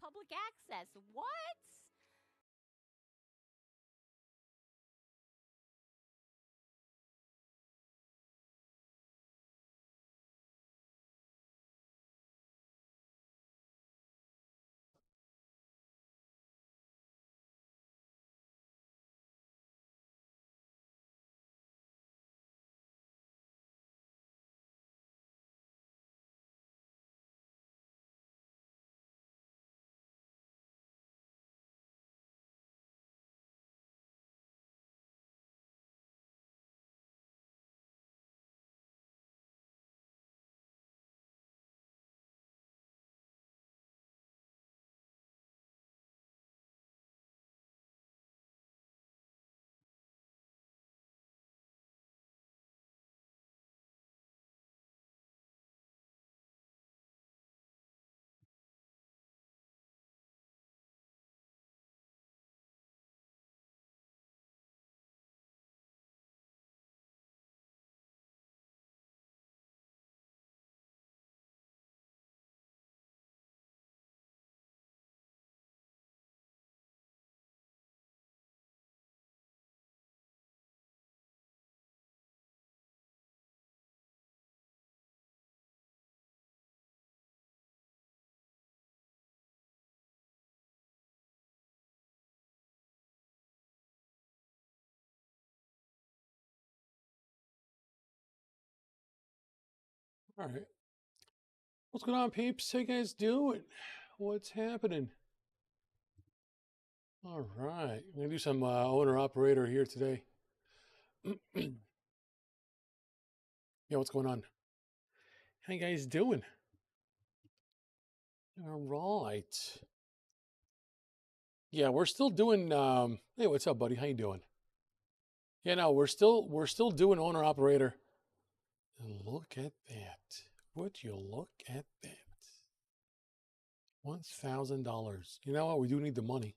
public access. What? All right. What's going on, peeps? How you guys doing? What's happening? All right. I'm going to do some owner-operator here today. Yeah, what's going on? How you guys doing? All right. Yeah, we're still doing... hey, what's up, buddy? How you doing? Yeah, no, we're still doing owner-operator. And look at that. Would you look at that? $1,000. You know what? We do need the money.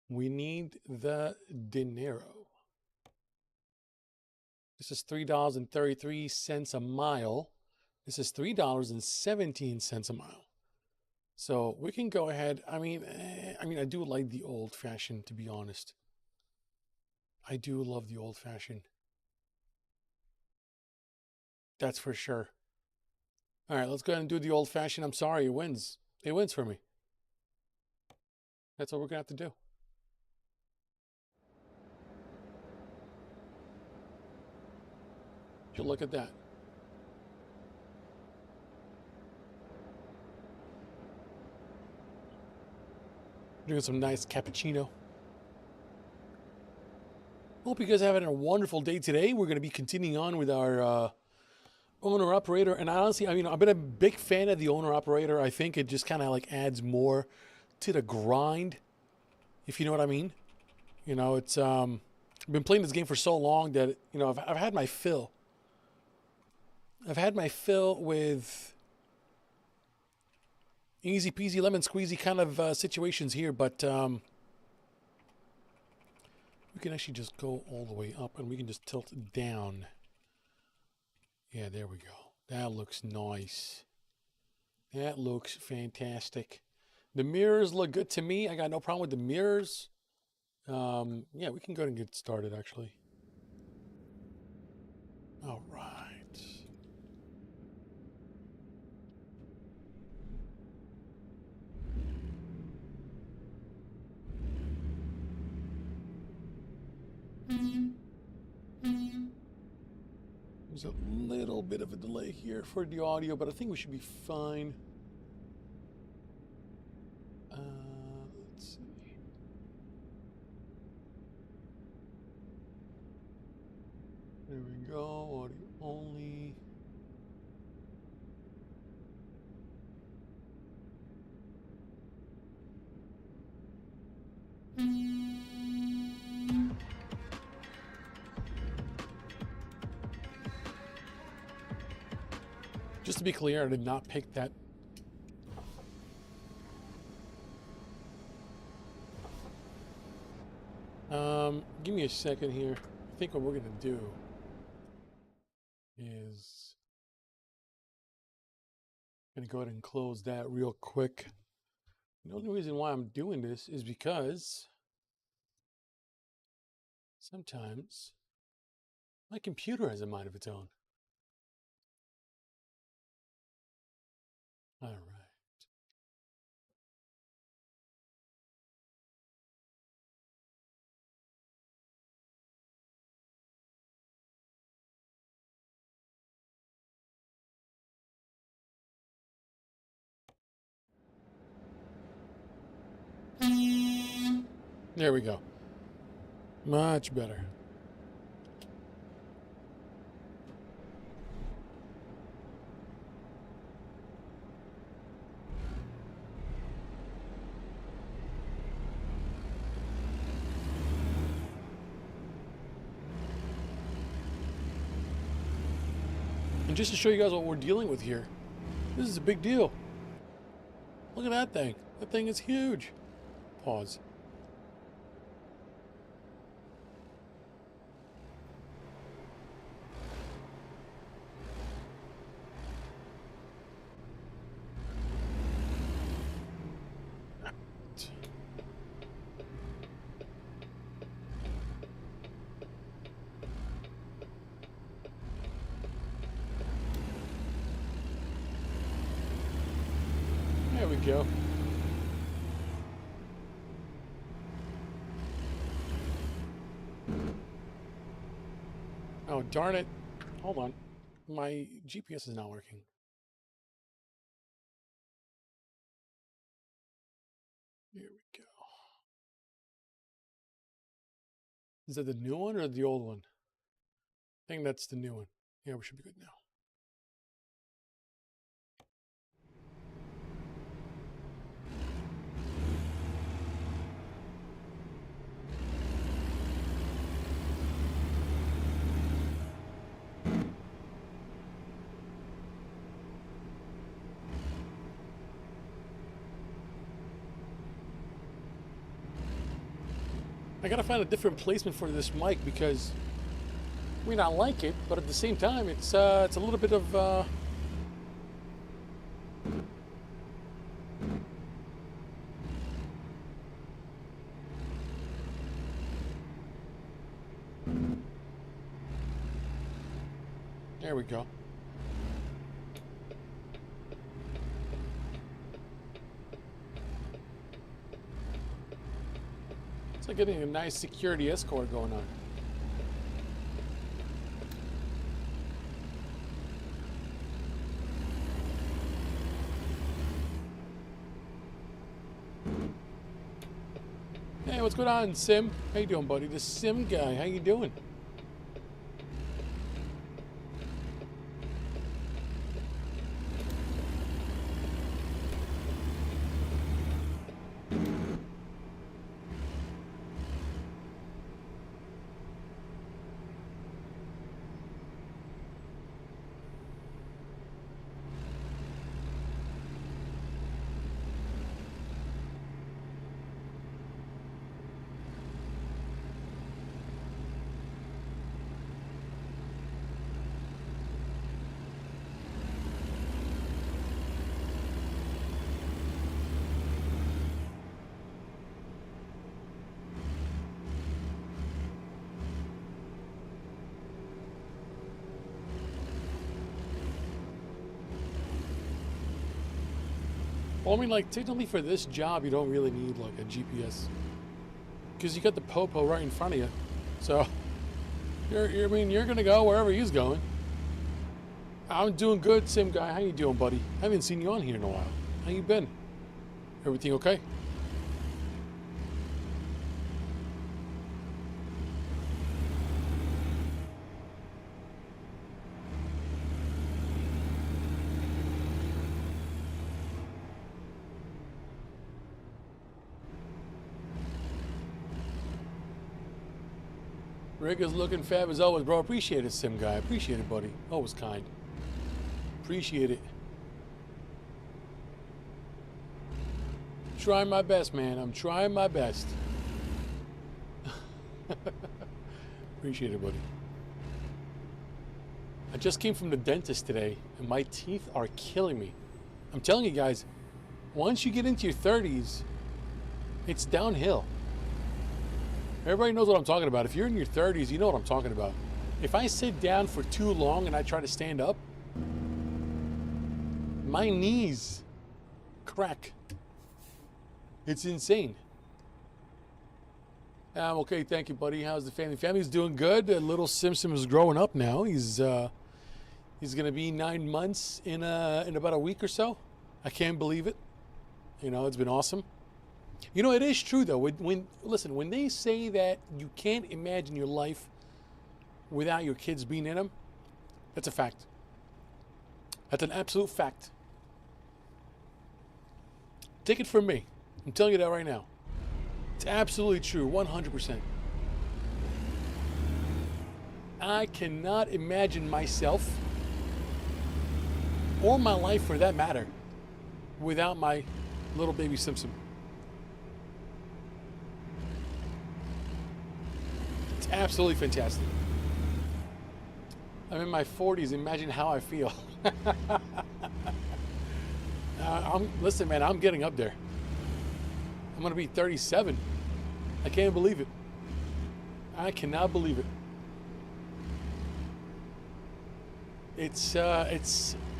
We need the dinero. This is $3.33 a mile. This is $3.17 a mile. So we can go ahead. I mean, I do like the old fashioned, to be honest. I do love the old fashioned. That's for sure. All right, let's go ahead and do the old fashioned. I'm sorry, it wins. It wins for me. That's what we're going to have to do. So look at that. Drinking some nice cappuccino. Hope you guys are having a wonderful day today. We're going to be continuing on with our owner-operator. And honestly, I mean, I've been a big fan of the owner-operator. I think it just kind of like adds more to the grind, if you know what I mean. You know, it's I've been playing this game for so long that, you know, I've had my fill. I've had my fill with easy peasy lemon squeezy kind of situations here, but we can actually just go all the way up and we can just tilt down. Yeah, there we go. That looks nice. That looks fantastic. The mirrors look good to me. I got no problem with the mirrors. Yeah, we can go ahead and get started, actually. All right. There's a little bit of a delay here for the audio, but I think we should be fine. Let's see. There we go. Audio only. Just to be clear, I did not pick that. Give me a second here. I think what we're going to do is I'm going to go ahead and close that real quick. The only reason why I'm doing this is because sometimes my computer has a mind of its own. All right. There we go. Much better. And just to show you guys what we're dealing with here, this is a big deal. Look at that thing. That thing is huge. Pause. There we go. Oh, darn it. Hold on. My GPS is not working. Here we go. Is that the new one or the old one? I think that's the new one. Yeah, we should be good now. I gotta find a different placement for this mic because we not like it, but at the same time, it's a little bit of there we go. It's like getting a nice security escort going on. Hey, what's going on, Sim? How you doing, buddy? The Sim guy. How you doing? Well, I mean, like, technically for this job, you don't really need, like, a GPS. Because you got the Popo right in front of you. So, I mean, you're going to go wherever he's going. I'm doing good, Sim guy. How you doing, buddy? I haven't seen you on here in a while. How you been? Everything okay? Rick is looking fab as always, bro. Appreciate it, Sim guy. Appreciate it, buddy. Always kind. Appreciate it. Trying my best, man. I'm trying my best. Appreciate it, buddy. I just came from the dentist today, and my teeth are killing me. I'm telling you guys, Once you get into your 30s, it's downhill. Everybody knows what I'm talking about. If you're in your 30s, you know what I'm talking about. If I sit down for too long and I try to stand up, my knees crack. It's insane. Okay, thank you, buddy. How's the family? Family's doing good. Little Simpson is growing up now. He's gonna be 9 months in about a week or so. I can't believe it. You know, it's been awesome. You know, it is true though. Listen, when they say that you can't imagine your life without your kids being in them, that's a fact. That's an absolute fact. Take it from me. I'm telling you that right now. It's absolutely true, 100%. I cannot imagine myself, or my life for that matter, without my little baby Simpson. It's absolutely fantastic. I'm in my 40s. Imagine how I feel. Listen, man, I'm getting up there. I'm going to be 37. I can't believe it. I cannot believe it.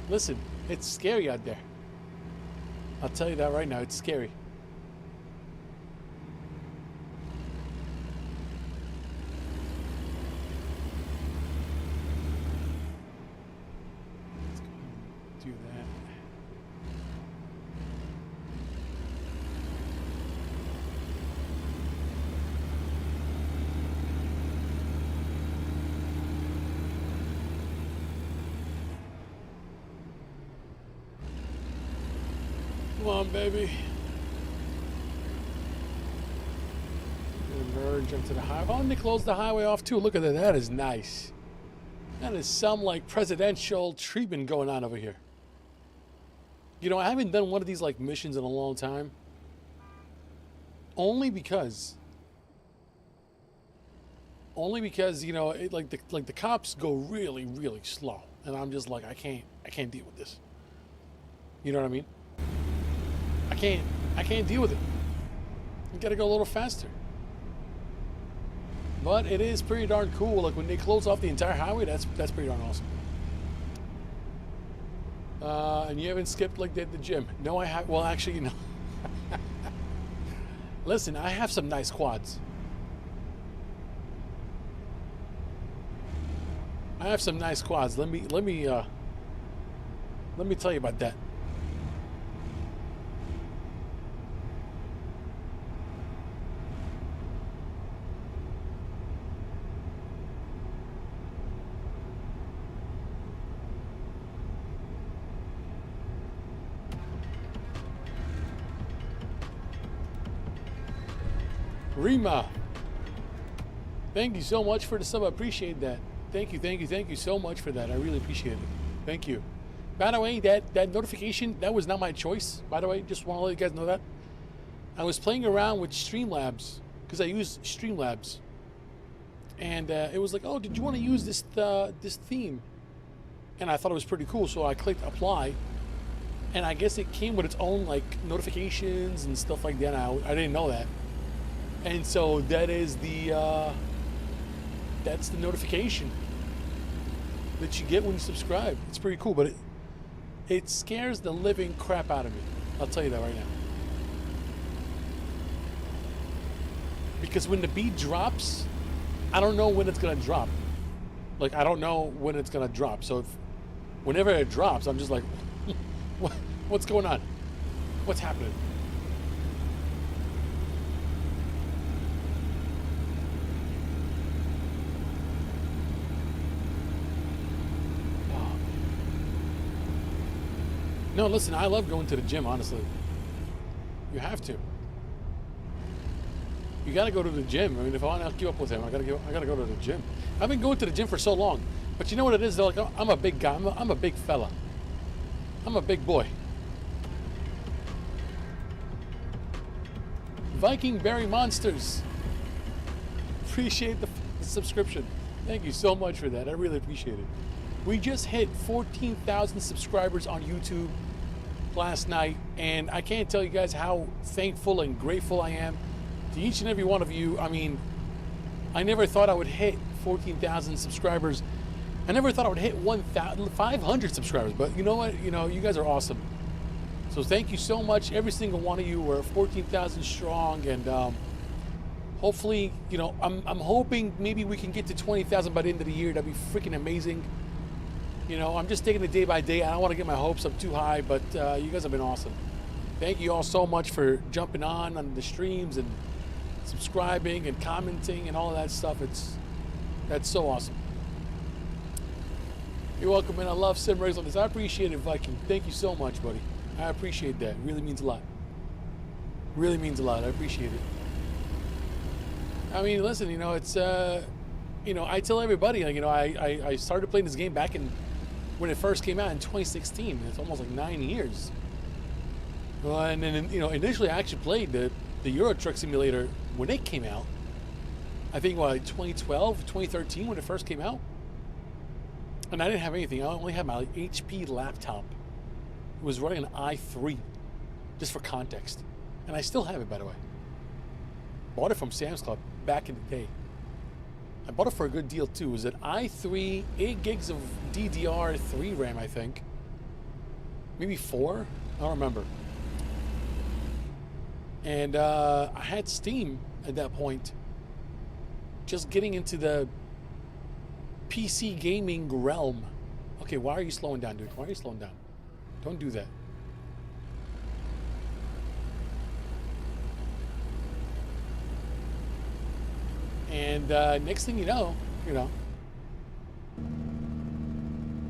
Listen, it's scary out there. I'll tell you that right now. It's scary. Let's go and do that. Come on, baby. Merge into the highway. Oh, and they closed the highway off too. Look at that. That is nice. That is some like presidential treatment going on over here. You know, I haven't done one of these like missions in a long time. Only because you know, like the cops go really, really slow, and I'm just like, I can't deal with this. You know what I mean? I can't deal with it. You gotta go a little faster. But it is pretty darn cool. Like when they close off the entire highway, that's pretty darn awesome. And you haven't skipped like the gym. No, I have. Well, actually, you know. Listen, I have some nice quads. I have some nice quads. Let me tell you about that. Rima, thank you so much for the sub. I appreciate that. Thank you so much for that. I really appreciate it. Thank you. By the way, that notification, that was not my choice. By the way, just want to let you guys know that. I was playing around with Streamlabs, because I use Streamlabs. And it was like, oh, did you want to use this theme? And I thought it was pretty cool, so I clicked apply. And I guess it came with its own like notifications and stuff like that. I didn't know that. And so that is that's the notification that you get when you subscribe. It's pretty cool, but it scares the living crap out of me. I'll tell you that right now. Because when the beat drops, I don't know when it's gonna drop. Like I don't know when it's gonna drop. So whenever it drops, I'm just like, what's going on? What's happening? No, listen, I love going to the gym, honestly. You have to. You gotta go to the gym. I mean, if I want to keep up with him, I gotta go to the gym. I've been going to the gym for so long, but you know what it is? They're like, I'm a big guy. I'm a big fella. I'm a big boy. Viking Berry Monsters. Appreciate the subscription. Thank you so much for that. I really appreciate it. We just hit 14,000 subscribers on YouTube. last night, and I can't tell you guys how thankful and grateful I am to each and every one of you. I mean, I never thought I would hit 14,000 subscribers. I never thought I would hit 1,500 subscribers, but you know what? You know, you guys are awesome. So thank you so much, every single one of you. We're 14,000 strong, and hopefully, you know, I'm hoping maybe we can get to 20,000 by the end of the year. That'd be freaking amazing. You know, I'm just taking it day by day. I don't want to get my hopes up too high, but you guys have been awesome. Thank you all so much for jumping on the streams and subscribing and commenting and all of that stuff. That's so awesome. You're welcome, man. I love sim rigs like this. I appreciate it, Viking. Thank you so much, buddy. I appreciate that. It really means a lot. Really means a lot. I appreciate it. I mean, listen, you know, it's, you know, I tell everybody, like, you know, I started playing this game back in, when it first came out in 2016. It's almost like 9 years. And then, you know, initially I actually played the Euro Truck Simulator when it came out. I think, what, 2012, 2013 when it first came out? And I didn't have anything. I only had my HP laptop. It was running an i3, just for context. And I still have it, by the way. Bought it from Sam's Club back in the day. I bought it for a good deal too. It was an i3, 8 gigs of DDR3 RAM, I think. Maybe 4? I don't remember. And I had Steam at that point. Just getting into the PC gaming realm. Okay, why are you slowing down, dude? Why are you slowing down? Don't do that. And next thing you know,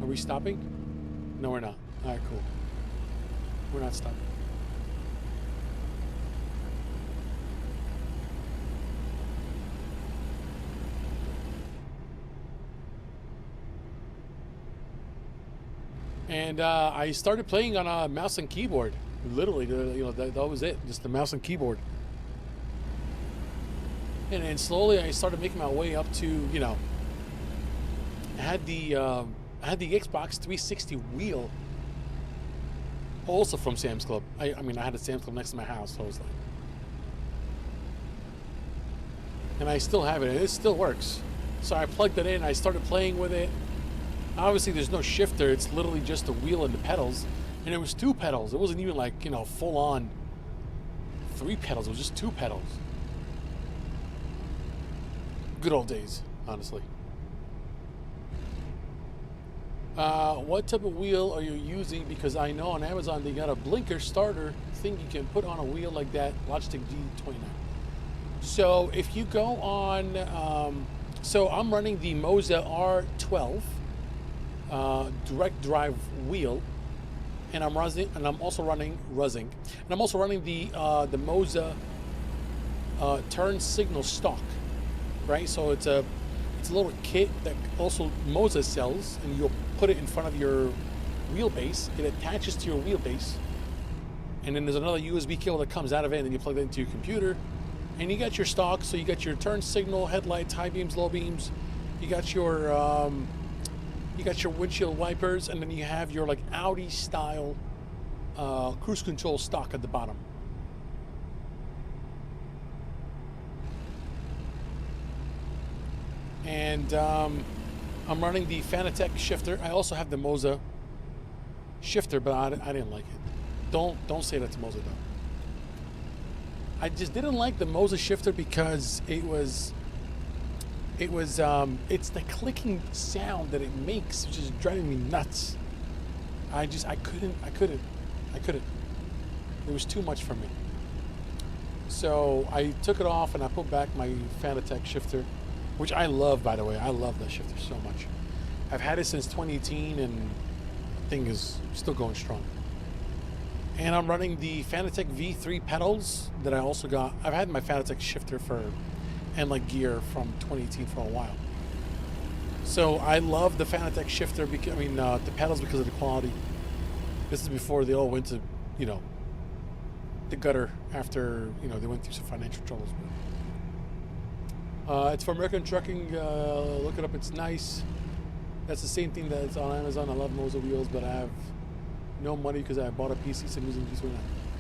are we stopping? No, we're not. All right, cool. We're not stopping. And I started playing on a mouse and keyboard. Literally, you know, that was it. Just the mouse and keyboard. And then slowly I started making my way up to, you know, I had the Xbox 360 wheel, also from Sam's Club. I mean, I had a Sam's Club next to my house, so I was like, and I still have it, and it still works. So I plugged it in, I started playing with it. Obviously, there's no shifter. It's literally just the wheel and the pedals, and it was 2 pedals. It wasn't even like, you know, full on 3 pedals. It was just 2 pedals. Good old days, honestly. What type of wheel are you using? Because I know on Amazon they got a blinker starter thing you can put on a wheel like that, Logitech G29. So if you go on, so I'm running the Moza R12 direct drive wheel, and I'm also running the Moza turn signal stock. Right, so it's a little kit that also Moza sells, and you'll put it in front of your wheelbase. It attaches to your wheelbase, and then there's another USB cable that comes out of it, and then you plug it into your computer, and you got your stock. So you got your turn signal, headlights, high beams, low beams. You got your windshield wipers, and then you have your like Audi style cruise control stock at the bottom. And I'm running the Fanatec shifter. I also have the Moza shifter, but I didn't like it. Don't say that to Moza though. I just didn't like the Moza shifter because it's the clicking sound that it makes, which is driving me nuts. I couldn't. It was too much for me. So I took it off and I put back my Fanatec shifter, which I love, by the way. I love that shifter so much. I've had it since 2018, and the thing is still going strong. And I'm running the Fanatec V3 pedals that I also got. I've had my Fanatec shifter and like gear from 2018 for a while. So I love the Fanatec shifter, because the pedals, because of the quality. This is before they all went to, you know, the gutter after, you know, they went through some financial troubles. It's from American Trucking. Look it up. It's nice. That's the same thing that's on Amazon. I love Moza wheels, but I have no money because I bought a PC, so I'm using G29.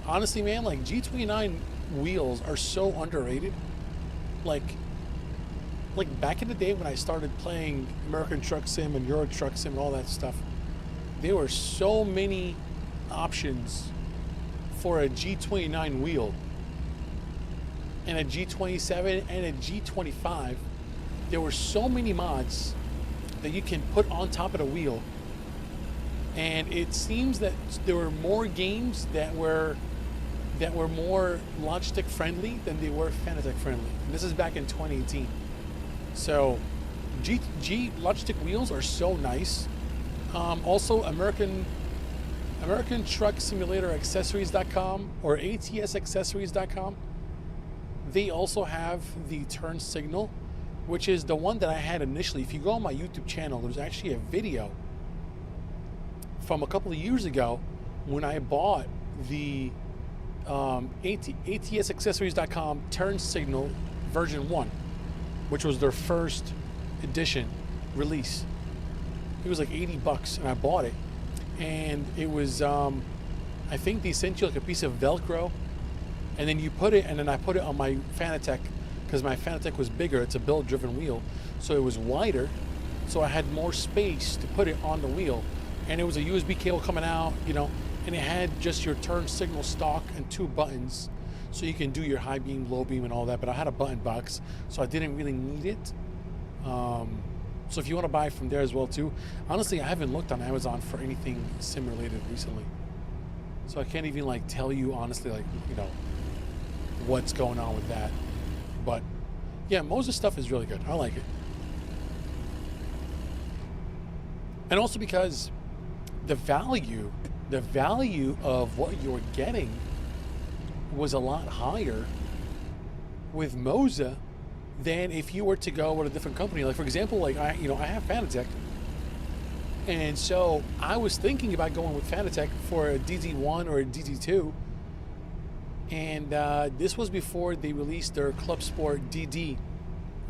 Honestly, man, like G29 wheels are so underrated. Like back in the day when I started playing American Truck Sim and Euro Truck Sim and all that stuff, there were so many options for a G29 wheel and a G27 and a G25. There were so many mods that you can put on top of the wheel, and it seems that there were more games that were more Logitech friendly than they were Fanatec friendly. And this is back in 2018. So Logitech wheels are so nice. Also American Truck Simulator Accessories.com or ATSaccessories.com. They also have the turn signal, which is the one that I had initially. If you go on my YouTube channel, there's actually a video from a couple of years ago when I bought the ATSaccessories.com turn signal version 1, which was their first edition release. It was like $80 and I bought it. And it was, I think they sent you like a piece of Velcro, and then you put it, and then I put it on my Fanatec because my Fanatec was bigger. It's a belt-driven wheel, so it was wider, so I had more space to put it on the wheel. And it was a USB cable coming out, you know, and it had just your turn signal stock and 2 buttons, so you can do your high beam, low beam, and all that. But I had a button box, so I didn't really need it. So if you want to buy from there as well too. Honestly, I haven't looked on Amazon for anything sim related recently, so I can't even like tell you honestly, like, you know, what's going on with that. But yeah, Moza stuff is really good. I like it. And also because the value of what you're getting was a lot higher with Moza than if you were to go with a different company. Like for example, like I have Fanatec, and so I was thinking about going with Fanatec for a DD1 or a DD2, and this was before they released their Club Sport DD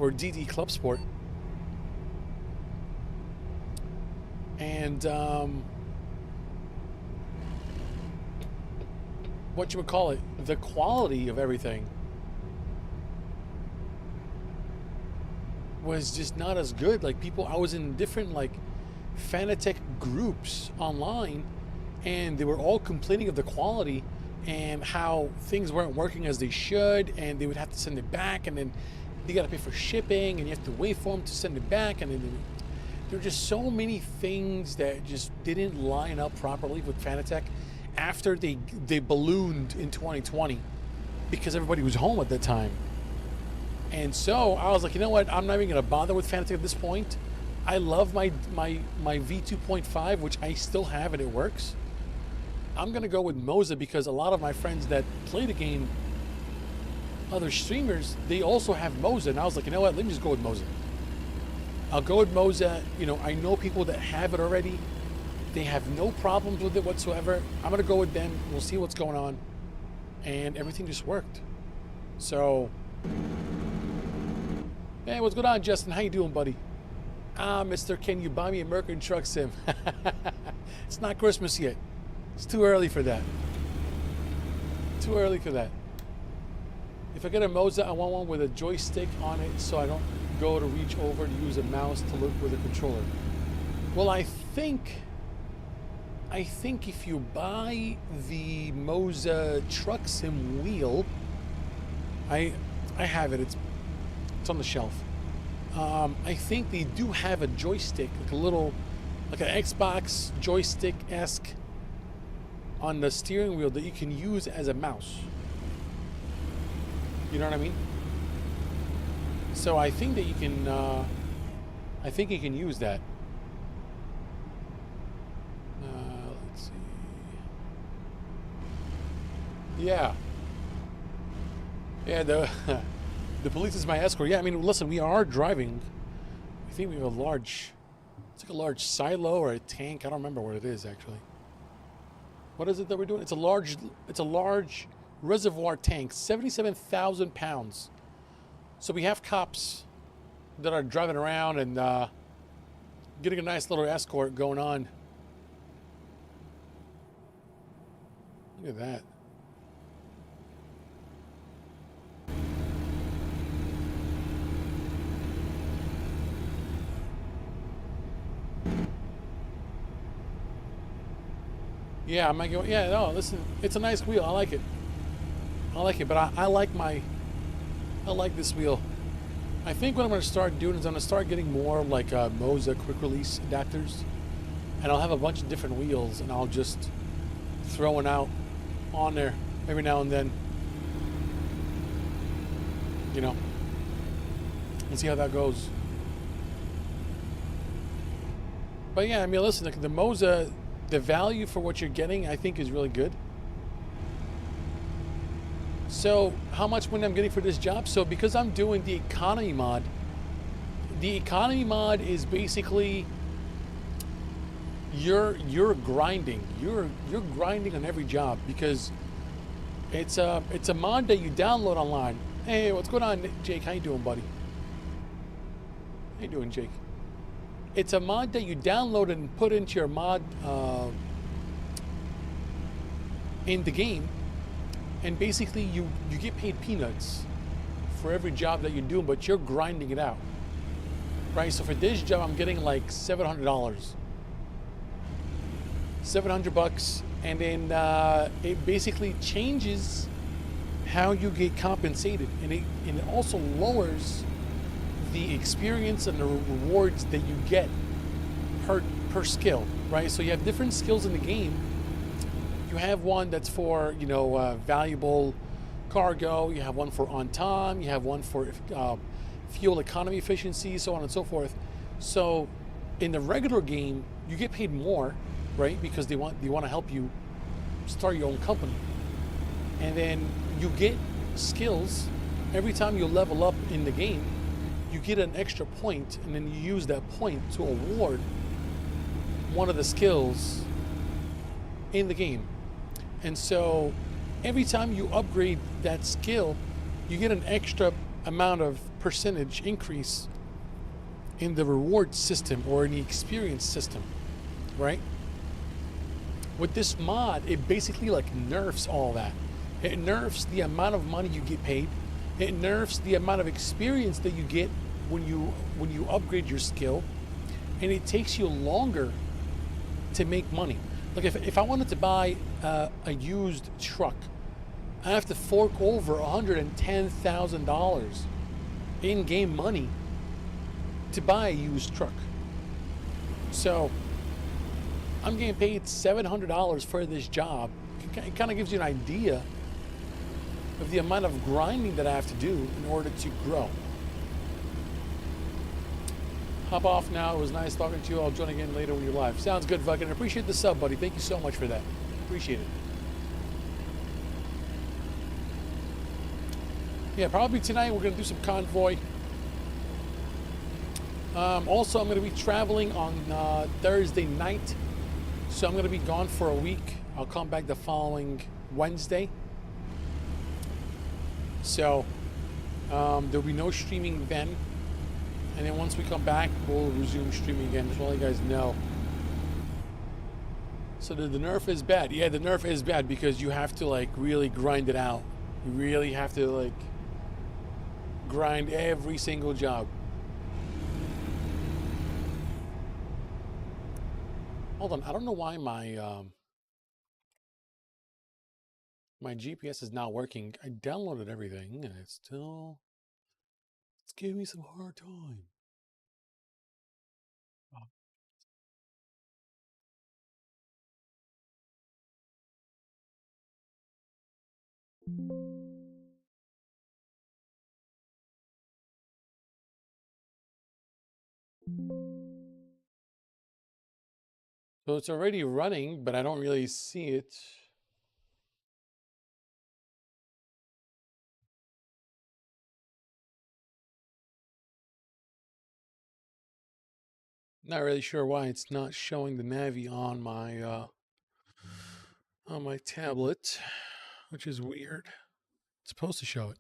or DD Club Sport, and what you would call it, the quality of everything was just not as good. Like people, I was in different like Fanatec groups online, and they were all complaining of the quality and how things weren't working as they should, and they would have to send it back, and then you got to pay for shipping, and you have to wait for them to send it back, and then there were just so many things that just didn't line up properly with Fanatec after they ballooned in 2020 because everybody was home at that time. And so I was like, you know what? I'm not even going to bother with Fanatec at this point. I love my V2.5, which I still have and it works. I'm going to go with Moza because a lot of my friends that play the game, other streamers, they also have Moza. And I was like, you know what? Let me just go with Moza. I'll go with Moza. You know, I know people that have it already. They have no problems with it whatsoever. I'm going to go with them. We'll see what's going on. And everything just worked. So... Hey, what's going on, Justin? How you doing, buddy? Mister, can you buy me American Truck Sim? It's not Christmas yet. It's too early for that. Too early for that. If I get a Moza, I want one with a joystick on it so I don't go to reach over to use a mouse to look with a controller. Well, I think if you buy the Moza Truck Sim wheel, I have it. It's on the shelf. I think they do have a joystick, like a little, like an Xbox joystick-esque on the steering wheel that you can use as a mouse. You know what I mean? So I think that you can, use that. Let's see. Yeah. Yeah, the police is my escort. Yeah, I mean, listen, we are driving. I think we have it's like a large silo or a tank. I don't remember what it is, actually. What is it that we're doing? It's a large reservoir tank, 77,000 pounds. So we have cops that are driving around and getting a nice little escort going on. Look at that. Yeah, I might go. Yeah, no, listen, it's a nice wheel. I like it. I like it, but I like this wheel. I think what I'm going to start doing is I'm going to start getting more like moza quick release adapters, and I'll have a bunch of different wheels, and I'll just throw one out on there every now and then. You know, and see how that goes. But yeah, I mean, listen, the moza, the value for what you're getting, I think is really good. So how much money I'm getting for this job? So because I'm doing the economy mod is basically you're grinding. You're grinding on every job because it's a mod that you download online. Hey, what's going on, Jake? How you doing, buddy? How you doing, Jake? It's a mod that you download and put into your mod in the game, and basically you get paid peanuts for every job that you're doing, but you're grinding it out, right? So for this job, I'm getting like $700, $700, and then it basically changes how you get compensated, and it also lowers the experience and the rewards that you get per skill, right? So you have different skills in the game. You have one that's for, you know, valuable cargo. You have one for on time. You have one for fuel economy efficiency, so on and so forth. So in the regular game, you get paid more, right? Because they want to help you start your own company. And then you get skills every time you level up in the game. You get an extra point, and then you use that point to award one of the skills in the game. And so every time you upgrade that skill, you get an extra amount of percentage increase in the reward system or in the experience system, right? With this mod, it basically like nerfs all that. It nerfs the amount of money you get paid. It nerfs the amount of experience that you get when you upgrade your skill, and it takes you longer to make money. Like if I wanted to buy a used truck, I have to fork over $110,000 in-game money to buy a used truck. So I'm getting paid $700 for this job. It kind of gives you an idea of the amount of grinding that I have to do in order to grow. Hop off now. It was nice talking to you. I'll join again later when you're live. Sounds good, fucking. I appreciate the sub, buddy. Thank you so much for that. Appreciate it. Yeah, probably tonight we're going to do some convoy. Also, I'm going to be traveling on Thursday night. So I'm going to be gone for a week. I'll come back the following Wednesday. So there'll be no streaming then. And then once we come back, we'll resume streaming again. Just want to let you guys know. So the nerf is bad. Yeah, the nerf is bad because you have to like really grind it out. You really have to like grind every single job. Hold on, I don't know why my my GPS is not working. I downloaded everything and it's giving me some hard time. So it's already running, but I don't really see it. Not really sure why it's not showing the Navi on my tablet, which is weird. It's supposed to show it.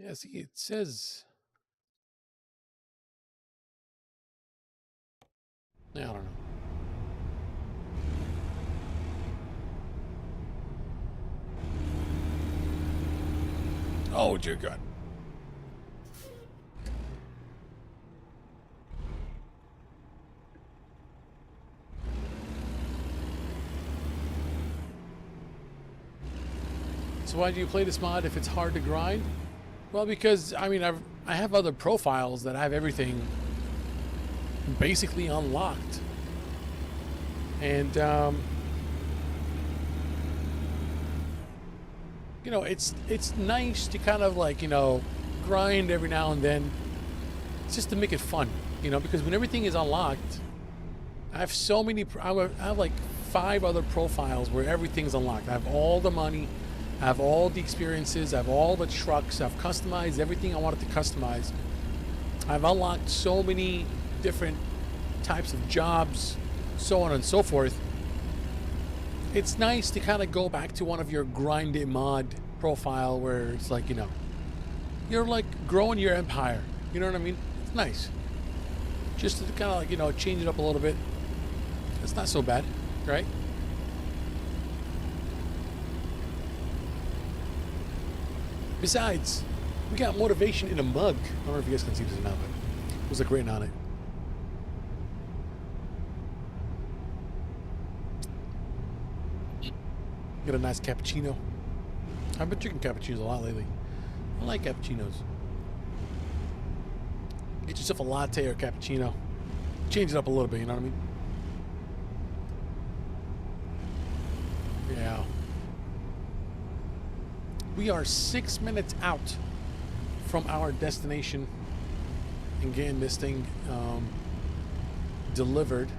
Yeah, see, it says... Yeah, I don't know. Oh, dear God. So why do you play this mod if it's hard to grind? Well, because, I mean, I have other profiles that have everything basically unlocked. And, you know, it's nice to kind of like, you know, grind every now and then. It's just to make it fun, you know, because when everything is unlocked, I have so many, I have like 5 other profiles where everything's unlocked. I have all the money, I have all the experiences, I have all the trucks, I've customized everything I wanted to customize. I've unlocked so many different types of jobs, so on and so forth. It's nice to kind of go back to one of your grinded mod profile where it's like, you know, you're like growing your empire. You know what I mean? It's nice. Just to kind of like, you know, change it up a little bit. It's not so bad, right? Besides, we got motivation in a mug. I don't know if you guys can see this or not, but it was like written on it. Get a nice cappuccino. I've been drinking cappuccinos a lot lately. I like cappuccinos. Get yourself a latte or a cappuccino. Change it up a little bit, you know what I mean? Yeah. We are 6 minutes out from our destination and getting this thing delivered.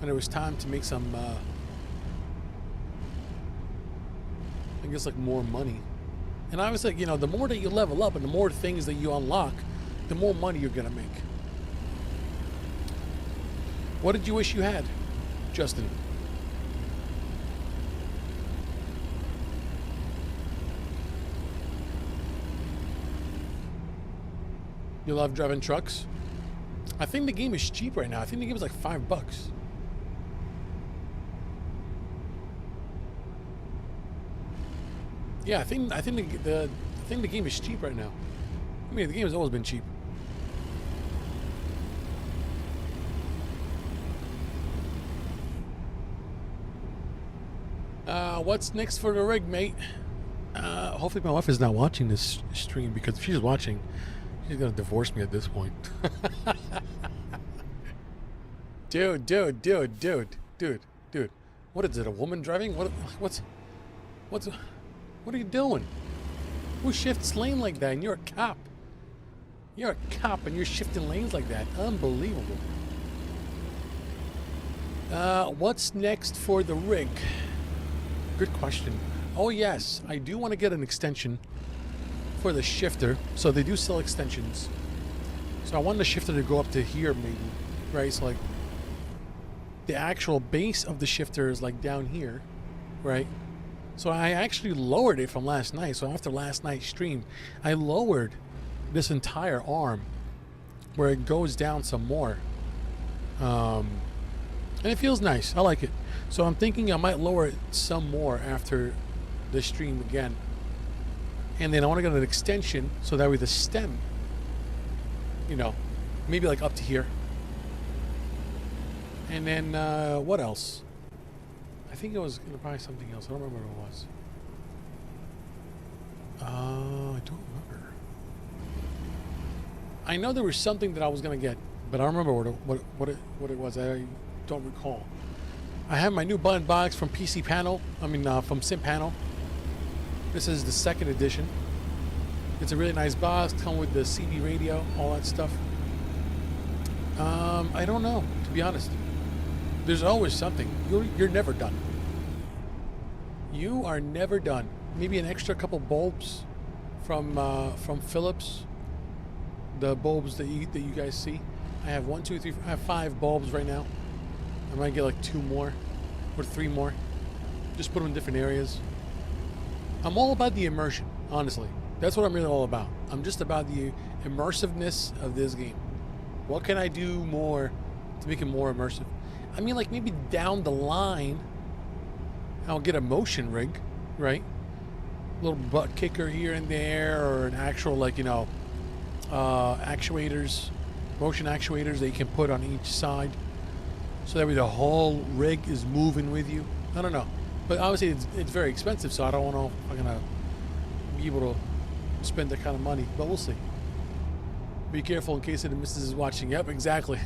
And it was time to make some, I guess, like more money. And I was like, you know, the more that you level up and the more things that you unlock, the more money you're gonna make. What did you wish you had, Justin? You love driving trucks? I think the game is cheap right now. I think the game is like $5. Yeah, I think the game is cheap right now. I mean, the game has always been cheap. What's next for the rig, mate? Hopefully my wife is not watching this stream, because if she's watching, she's gonna divorce me at this point. Dude. What is it, a woman driving? What are you doing? Who shifts lane like that? And you're a cop. You're a cop and you're shifting lanes like that. Unbelievable. What's next for the rig? Good question. Oh yes, I do want to get an extension for the shifter. So they do sell extensions. So I want the shifter to go up to here maybe. Right, so like the actual base of the shifter is like down here. Right? So I actually lowered it from last night. So after last night's stream, I lowered this entire arm where it goes down some more. And it feels nice. I like it. So I'm thinking I might lower it some more after the stream again. And then I want to get an extension so that way the stem, you know, maybe like up to here. And then what else? I think it was going to buy something else. I don't remember what it was. I don't remember. I know there was something that I was going to get, but I don't remember what it was. I don't recall. I have my new button box from PC Panel. From Sim Panel. This is the 2nd edition. It's a really nice box. Come with the CD radio, all that stuff. I don't know, to be honest. There's always something. You're never done. You are never done. Maybe an extra couple bulbs from Philips. The bulbs that you guys see. I have 1, 2, 3, 4, I have 5 bulbs right now. I might get like 2 more or 3 more. Just put them in different areas. I'm all about the immersion, honestly. That's what I'm really all about. I'm just about the immersiveness of this game. What can I do more to make it more immersive? I mean, like maybe down the line, I'll get a motion rig, right? A little butt kicker here and there, or an actual, like, you know, actuators, motion actuators that you can put on each side, so that way the whole rig is moving with you. I don't know, but obviously it's very expensive, so I don't know if I'm gonna be able to spend that kind of money, but we'll see. Be careful in case the missus is watching. Yep, exactly.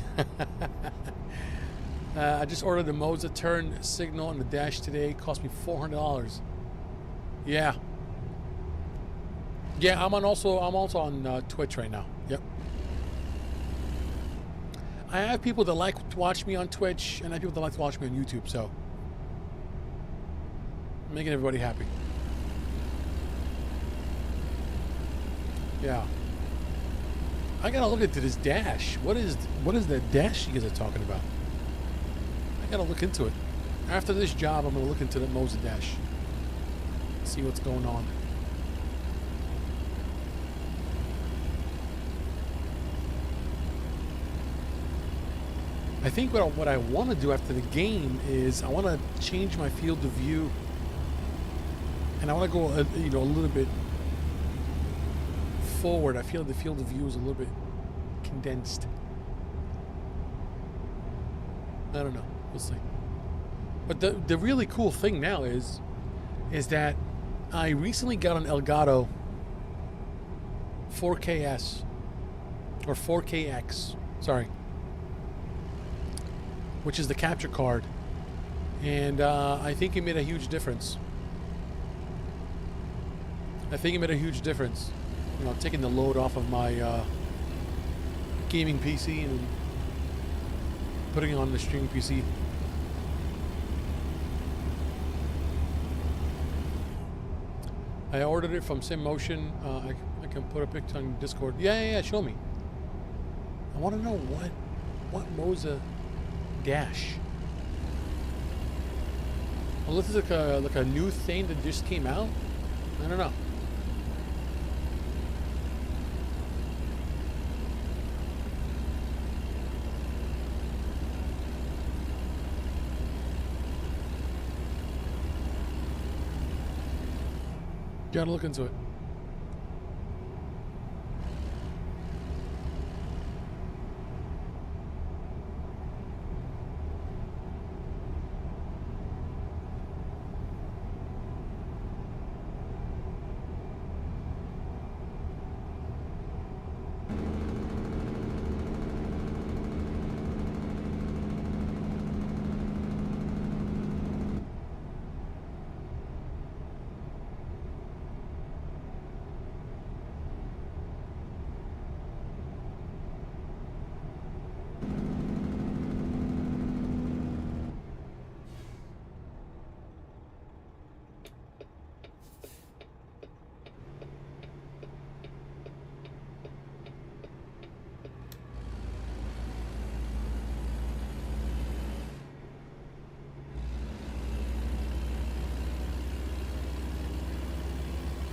I just ordered the moza turn signal on the dash today. Cost me $400. Yeah. Yeah, I'm also on Twitch right now. Yep. I have people that like to watch me on Twitch, and I have people that like to watch me on YouTube, so I'm making everybody happy. Yeah. I gotta look into this dash. What is the dash you guys are talking about? I gotta look into it. After this job, I'm gonna look into the moza dash. See what's going on. I think what I want to do after the game is I want to change my field of view, and I want to go a little bit forward. I feel the field of view is a little bit condensed. I don't know. We'll see. But the really cool thing now is that I recently got an Elgato 4KS or 4KX. Sorry. Which is the capture card, and I think it made a huge difference. You know, taking the load off of my gaming PC and putting it on the streaming PC. I ordered it from SimMotion. I can put a picture on Discord. Yeah, show me. I want to know what moza dash. Well, this is like a new thing that just came out. I don't know. Gotta look into it.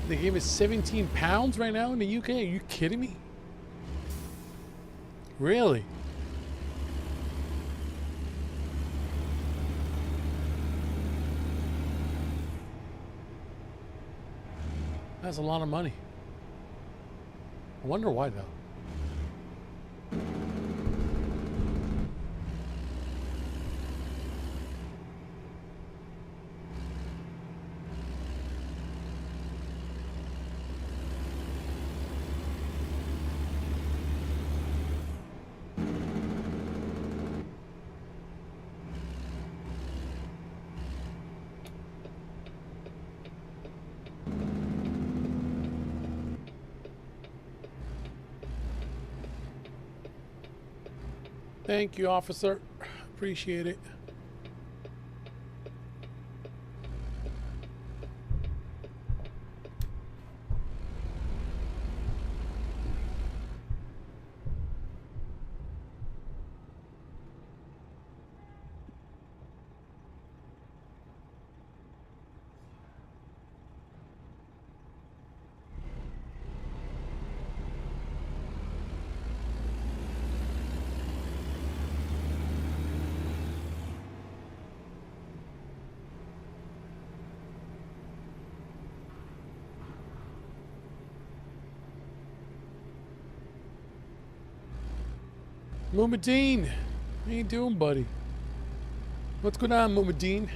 The game is 17 pounds right now in the UK. Are you kidding me? Really? That's a lot of money. I wonder why though. Thank you, officer. Appreciate it. Mumadine, how you doing, buddy? What's going on, Mumadine?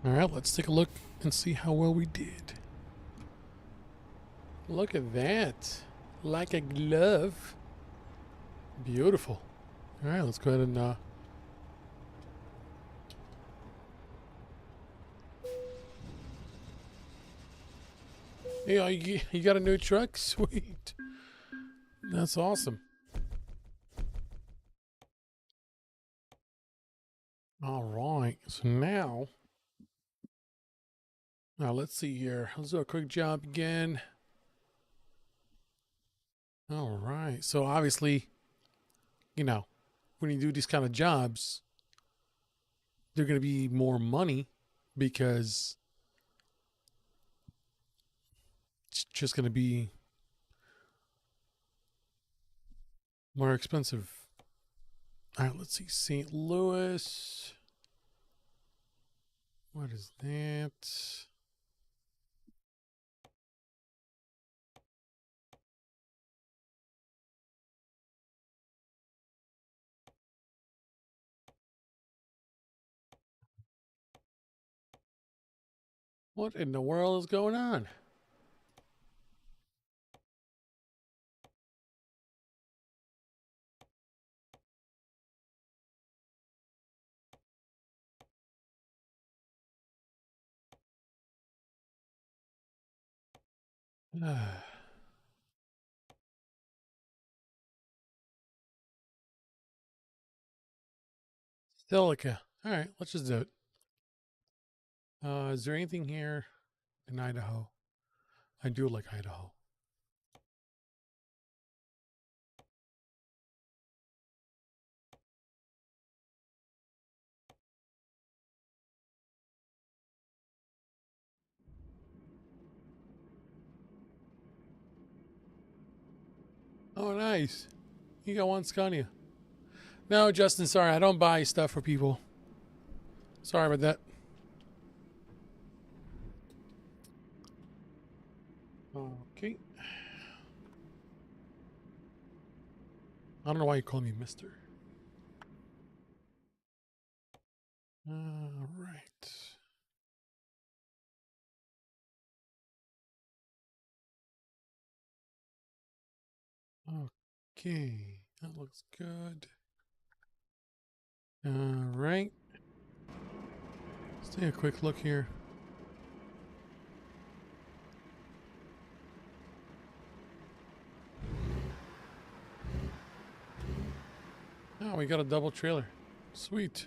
All right, let's take a look and see how well we did. Look at that. Like a glove. Beautiful. All right, let's go ahead and hey, you got a new truck? Sweet. That's awesome. All right, so now let's see here. Let's do a quick job again. All right, so obviously, you know, when you do these kind of jobs, they're going to be more money because it's just going to be more expensive. All right, let's see. St. Louis. What is that? What in the world is going on? Silica. All right, let's just do it. Is there anything here in Idaho? I do like Idaho. Oh, nice. You got one Scania. No, Justin, sorry. I don't buy stuff for people. Sorry about that. Okay. I don't know why you call me Mister. All right. Okay. That looks good. All right. Let's take a quick look here. Oh, we got a double trailer. Sweet.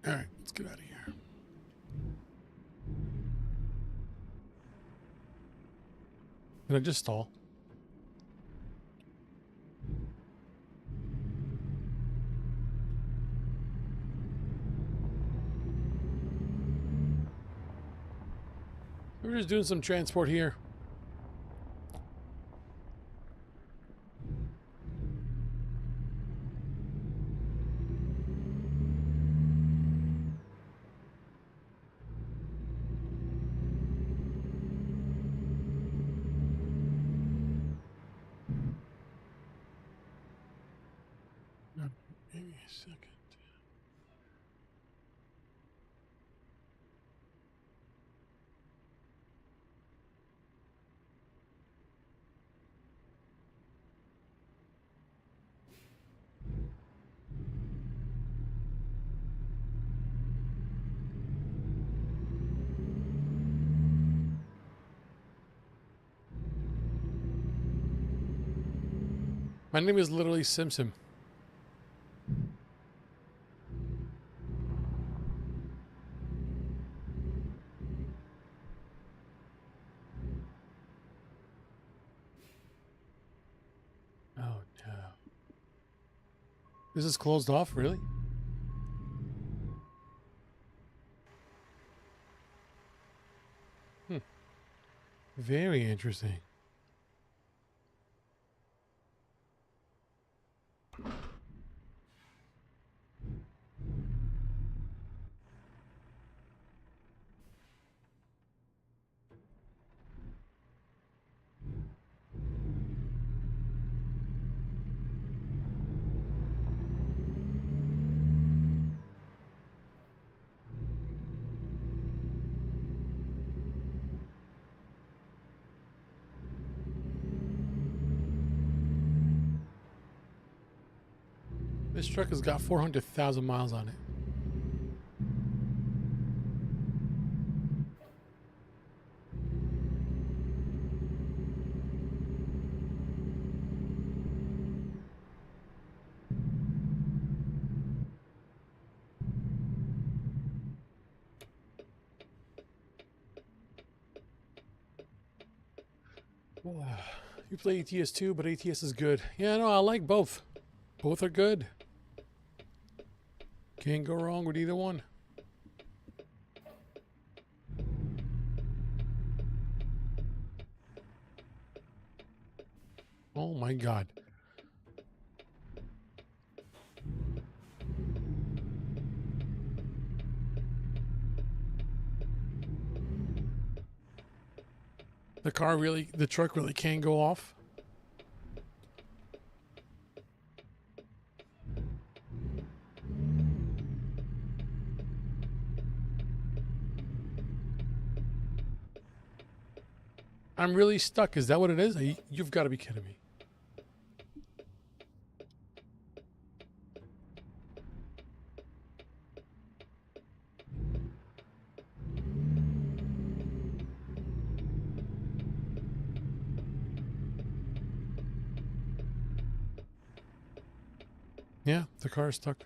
All right, let's get out of here. Did I just stall? We're just doing some transport here. Maybe a second. My name is literally Simsim. Oh no. This is closed off, really? Very interesting. This truck has got 400,000 miles on it. You play ATS too, but ATS is good. Yeah, no, I like both. Both are good. Can't go wrong with either one. Oh my God. The truck really can go off. I'm really stuck. Is that what it is? You've got to be kidding me. Yeah, the car is stuck.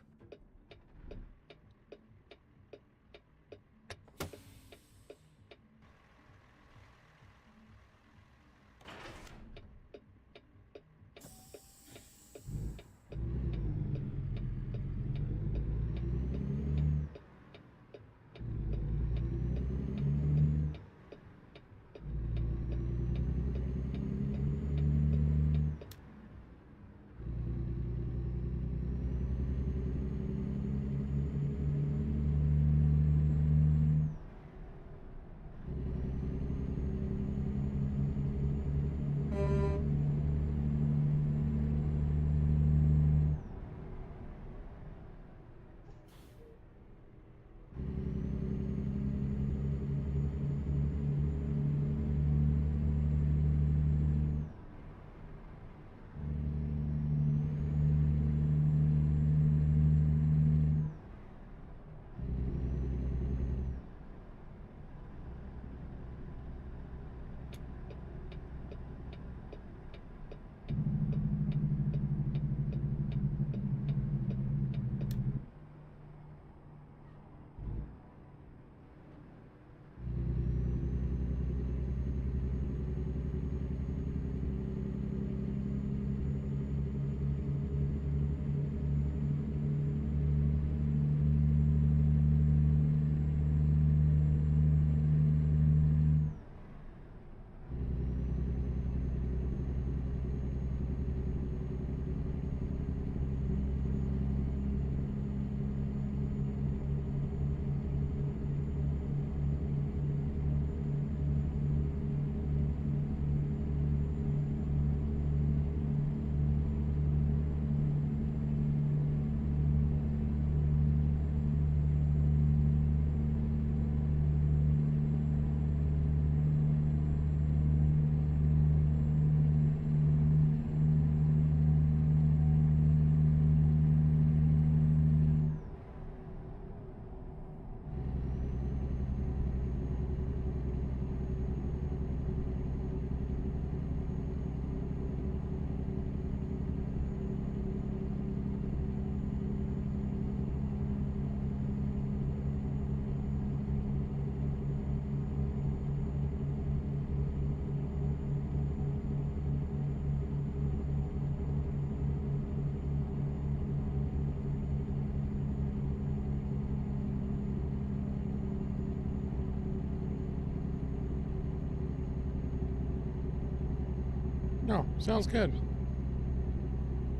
No, sounds good.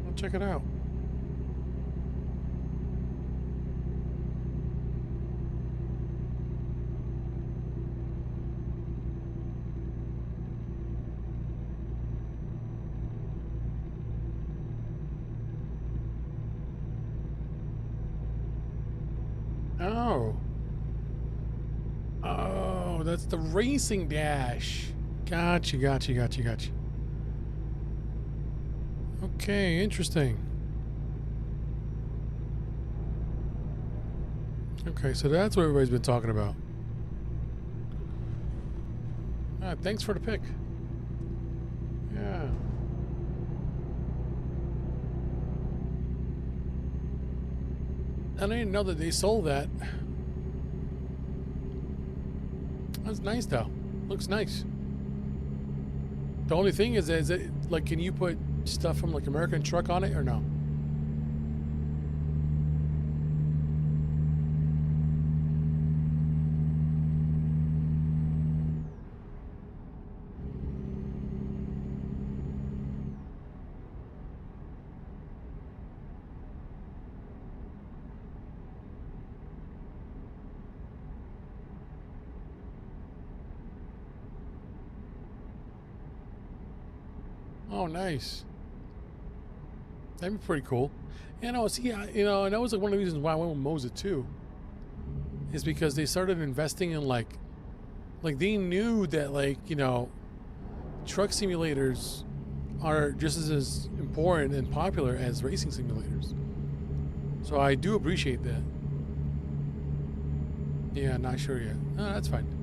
I'll check it out. Oh. Oh, that's the racing dash. Gotcha, gotcha, gotcha, gotcha. Okay, interesting. Okay, so that's what everybody's been talking about. Thanks for the pick. Yeah. I didn't know that they sold that. That's nice though. Looks nice. The only thing is it like, can you put stuff from like American Truck on it or no? Oh, nice. That'd be pretty cool. You know, see, you know, and that was like one of the reasons why I went with Moza too. Is because they started investing in like they knew that, like, you know, truck simulators are just as important and popular as racing simulators. So I do appreciate that. Yeah, not sure yet. No, that's fine.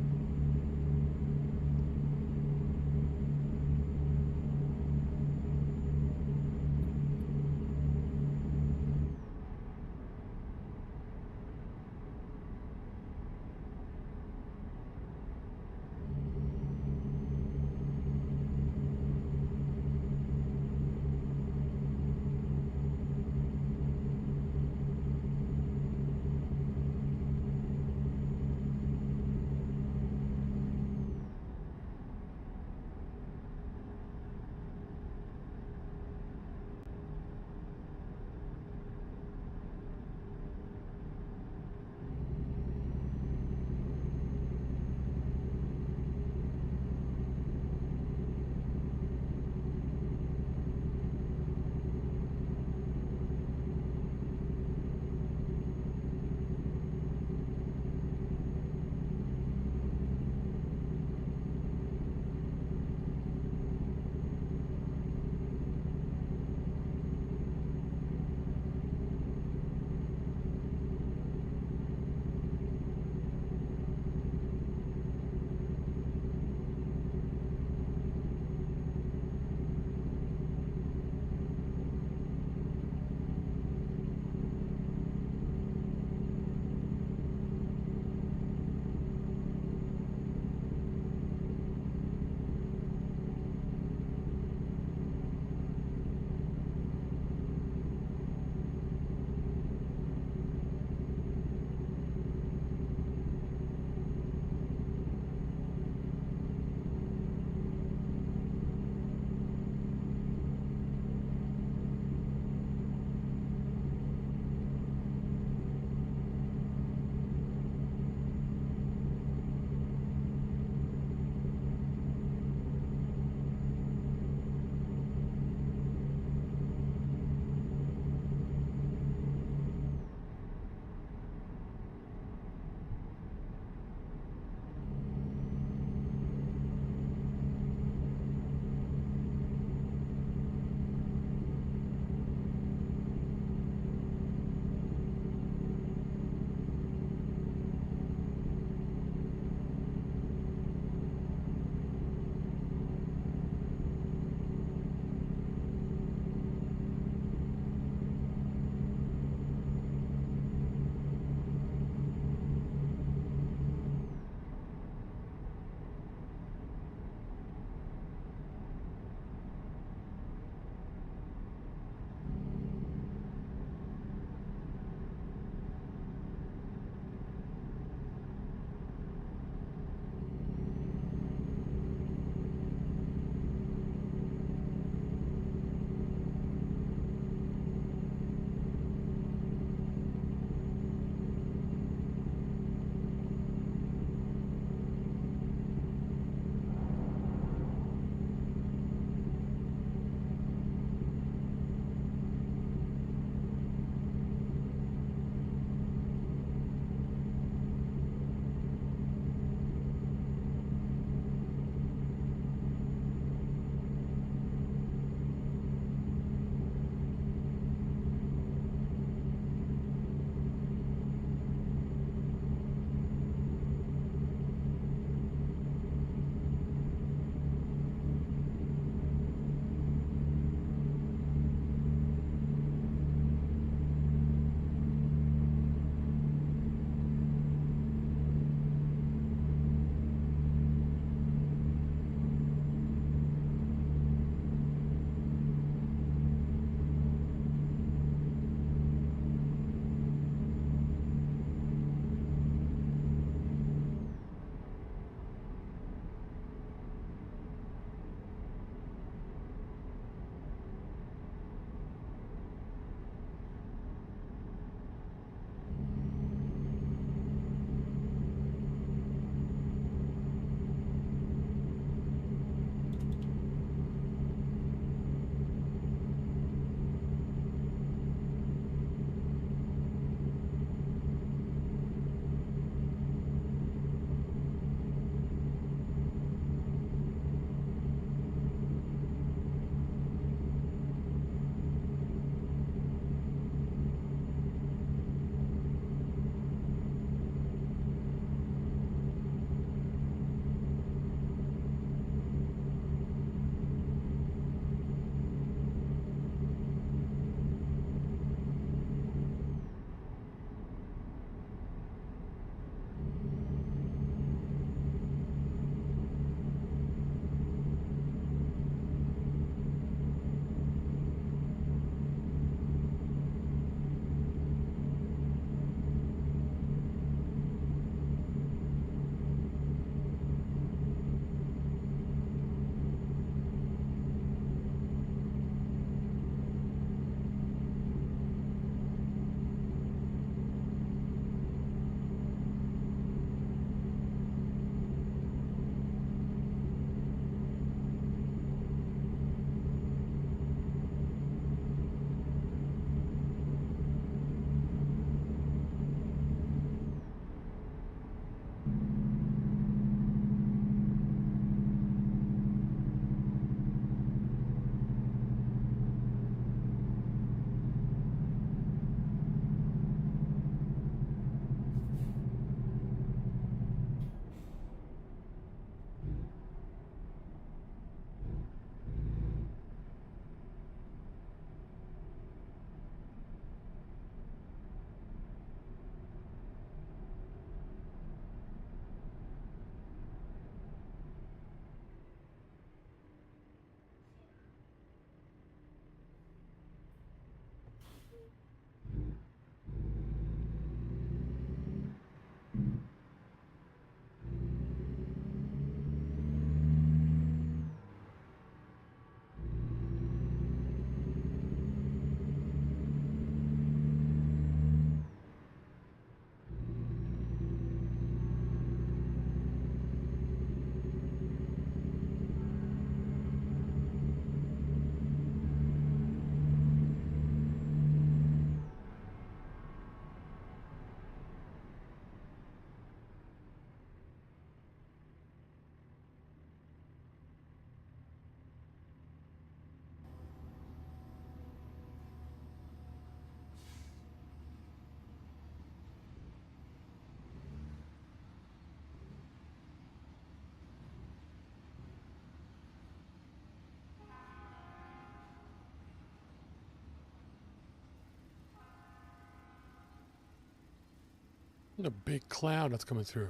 What a big cloud that's coming through.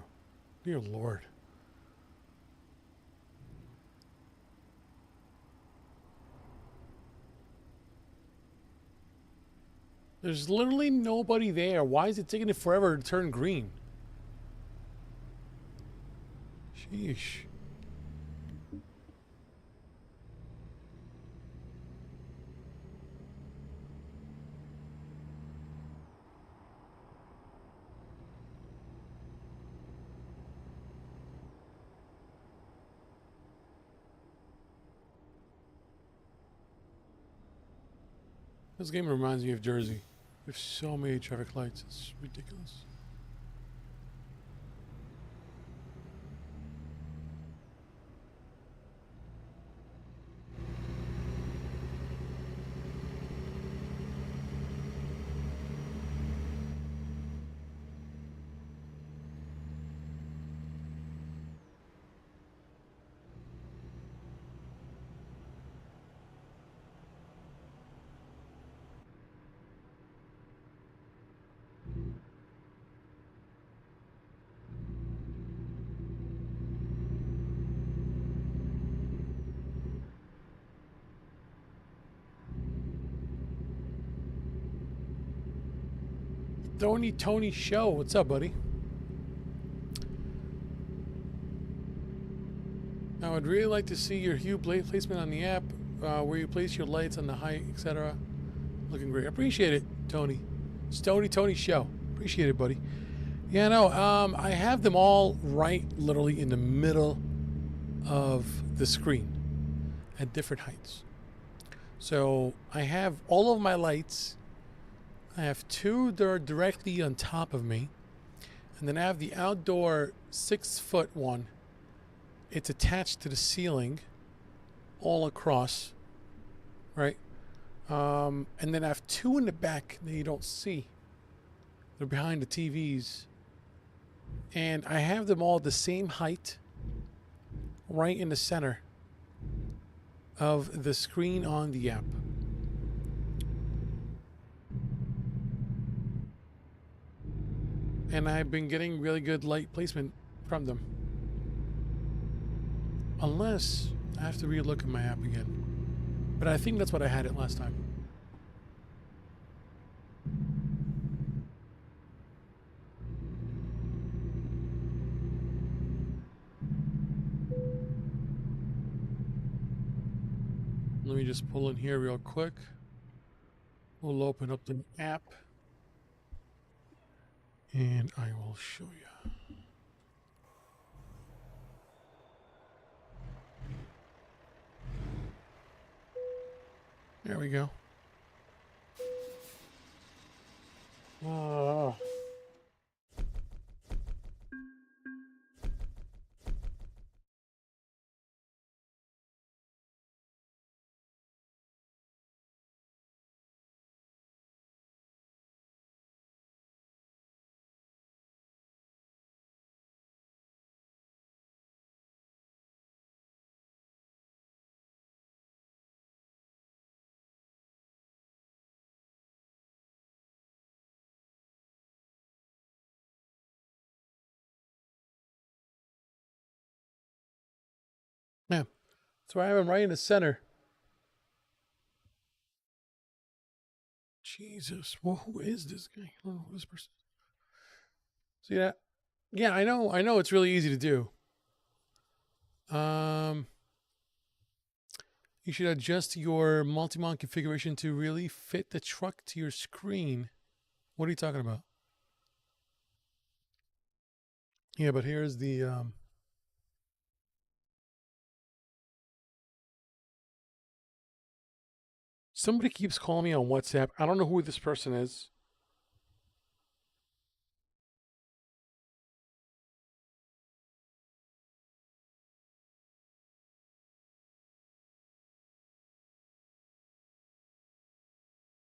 Dear Lord. There's literally nobody there. Why is it taking it forever to turn green? Sheesh. This game reminds me of Jersey. There's so many traffic lights. It's ridiculous. Tony Show. What's up, buddy? I would really like to see your hue placement on the app, where you place your lights on the height, etc. Looking great. Appreciate it, Tony. It's Tony Show. Appreciate it, buddy. Yeah, no, I have them all right literally in the middle of the screen at different heights. So I have all of my lights. I have two that are directly on top of me. And then I have the outdoor 6-foot one. It's attached to the ceiling all across, right? And then I have two in the back that you don't see. They're behind the TVs. And I have them all the same height, right in the center of the screen on the app. And I've been getting really good light placement from them. Unless I have to re-look at my app again. But I think that's what I had it last time. Let me just pull in here real quick. We'll open up the app. And I will show you. There we go. Yeah. So I have him right in the center. Jesus. Well, who is this guy? I don't know who this person is. See that? Yeah, I know it's really easy to do. You should adjust your multi-mount configuration to really fit the truck to your screen. What are you talking about? Yeah, but here's the somebody keeps calling me on WhatsApp. I don't know who this person is.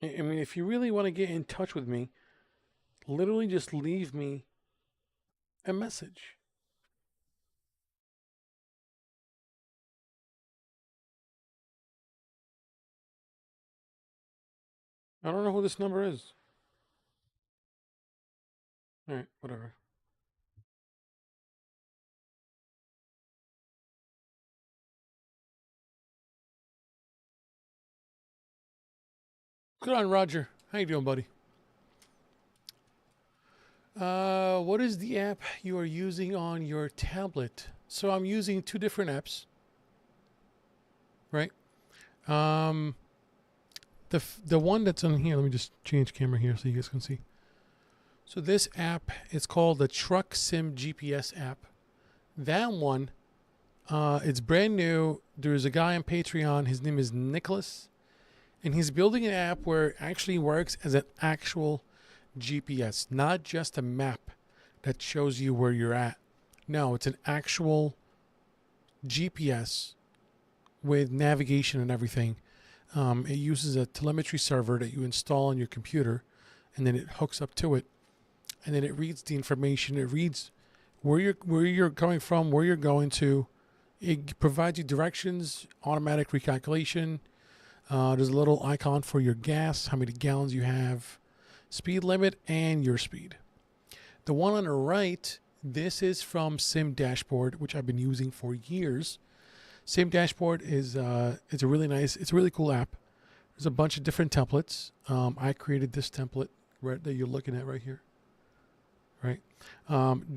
I mean, if you really want to get in touch with me, literally just leave me a message. I don't know who this number is. All right, whatever. Good on, Roger. How you doing, buddy? What is the app you are using on your tablet? So I'm using two different apps, right? Um, the one that's on here. Let me just change camera here so you guys can see. So this app is called the Truck Sim GPS app. That one, it's brand new. There's a guy on Patreon. His name is Nicholas, and he's building an app where it actually works as an actual GPS, not just a map that shows you where you're at. No, it's an actual GPS with navigation and everything. It uses a telemetry server that you install on your computer, and then it hooks up to it, and then it reads the information. It reads where you're coming from, where you're going to. It provides you directions, automatic recalculation. There's a little icon for your gas, how many gallons you have, speed limit, and your speed. The one on the right, this is from Sim Dashboard, which I've been using for years. Sim Dashboard is it's a really cool app. There's a bunch of different templates. I created this template right that you're looking at right here. Right.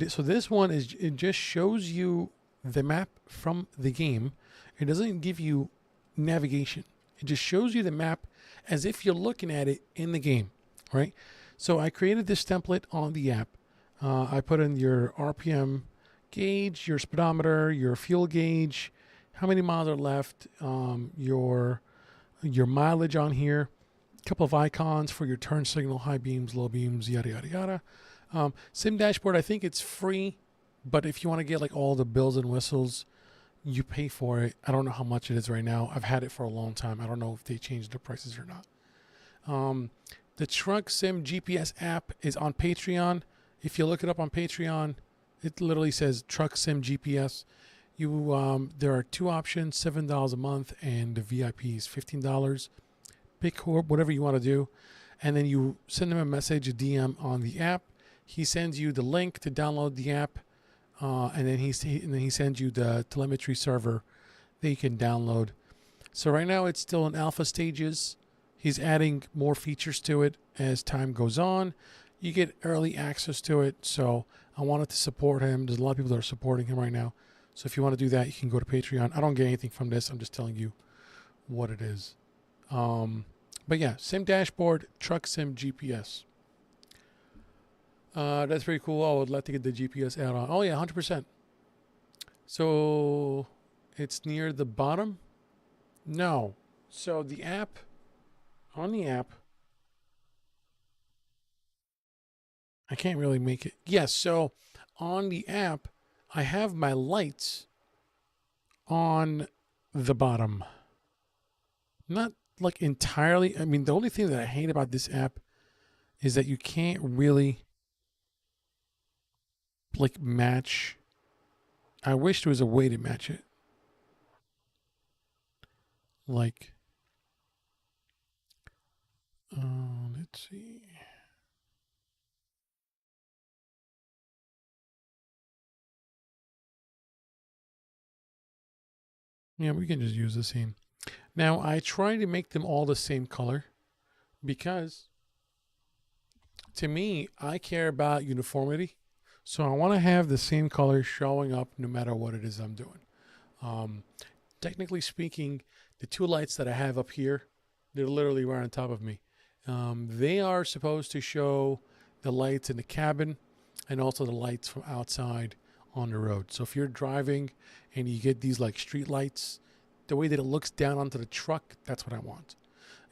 So this one it just shows you the map from the game. It doesn't give you navigation. It just shows you the map as if you're looking at it in the game, right? So I created this template on the app. I put in your RPM gauge, your speedometer, your fuel gauge, how many miles are left, your mileage on here, a couple of icons for your turn signal, high beams, low beams, yada, yada, yada. Sim Dashboard, I think it's free, but if you want to get like all the bells and whistles, you pay for it. I don't know how much it is right now. I've had it for a long time. I don't know if they changed the prices or not. The Truck Sim GPS app is on Patreon. If you look it up on Patreon, it literally says Truck Sim GPS. There are two options, $7 a month, and the VIP is $15. Pick whatever you want to do, and then you send him a message, a DM on the app. He sends you the link to download the app. And then he sends you the telemetry server that you can download. So right now it's still in alpha stages. He's adding more features to it as time goes on. You get early access to it. So I wanted to support him. There's a lot of people that are supporting him right now. So if you want to do that, you can go to Patreon. I don't get anything from this. I'm just telling you what it is. But yeah, Sim Dashboard, Truck Sim GPS. That's pretty cool. I would like to get the GPS add-on. Oh yeah, 100%. So it's near the bottom? No. So the app, on the app, I can't really make it. Yes, so on the app, I have my lights on the bottom. Not like entirely. I mean, the only thing that I hate about this app is that you can't really like match. I wish there was a way to match it. Like, let's see. Yeah, we can just use the same. Now, I try to make them all the same color because to me, I care about uniformity. So I want to have the same color showing up no matter what it is I'm doing. Technically speaking, the two lights that I have up here, they're literally right on top of me. They are supposed to show the lights in the cabin and also the lights from outside on the road. So if you're driving and you get these like street lights, the way that it looks down onto the truck, that's what I want.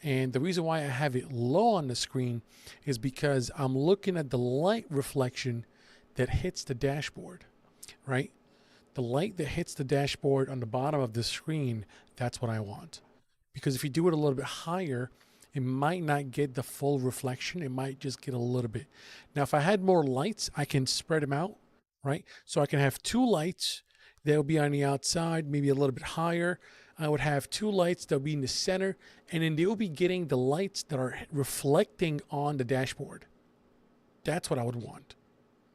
And the reason why I have it low on the screen is because I'm looking at the light reflection that hits the dashboard, right? The light that hits the dashboard on the bottom of the screen, that's what I want. Because if you do it a little bit higher, it might not get the full reflection. It might just get a little bit. Now, if I had more lights, I can spread them out, right? So I can have two lights that will be on the outside, maybe a little bit higher. I would have two lights that will be in the center, and then they will be getting the lights that are reflecting on the dashboard. That's what I would want.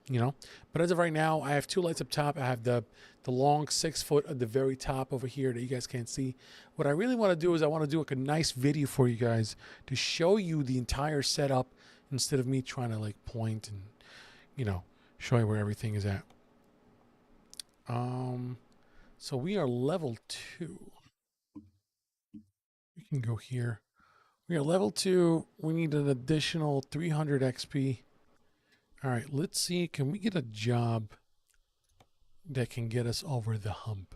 you know. But as of right now, I have two lights up top. I have the long 6 foot at the very top over here that you guys can't see. What I really want to do is I want to do like a nice video for you guys to show you the entire setup instead of me trying to like point and, you know, show you where everything is at. So we are level 2. We can go here. We are level 2. We need an additional 300 XP. All right, let's see. Can we get a job that can get us over the hump?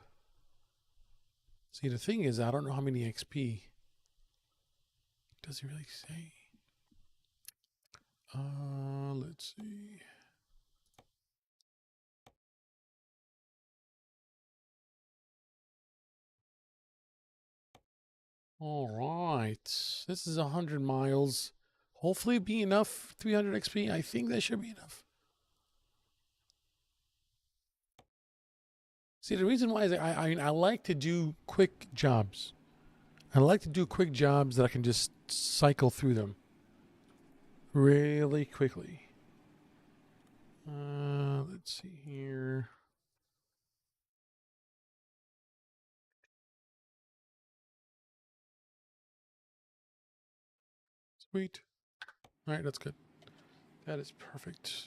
See, the thing is, I don't know how many XP. Does it really say? Let's see. All right, this is 100 miles. Hopefully it'll be enough, 300 XP. I think that should be enough. See, the reason why is I like to do quick jobs. I like to do quick jobs that I can just cycle through them really quickly. Let's see here. Sweet. All right, that's good. That is perfect.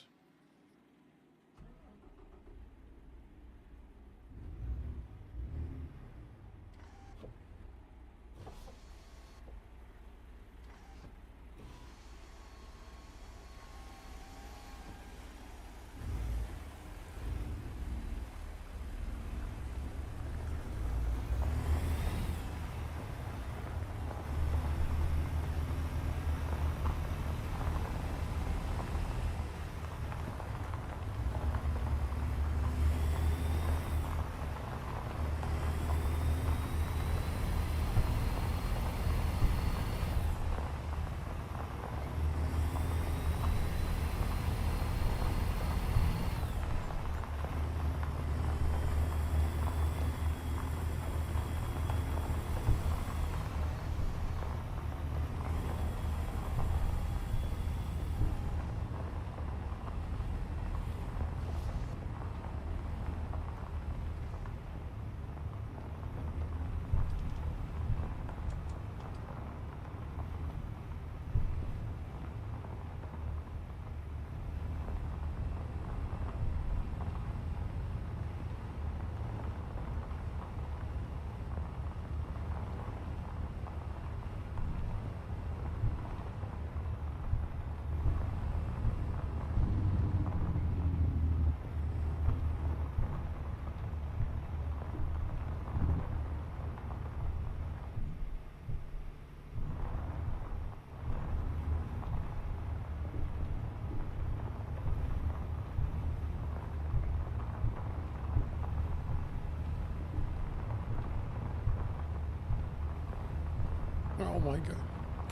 Oh my God.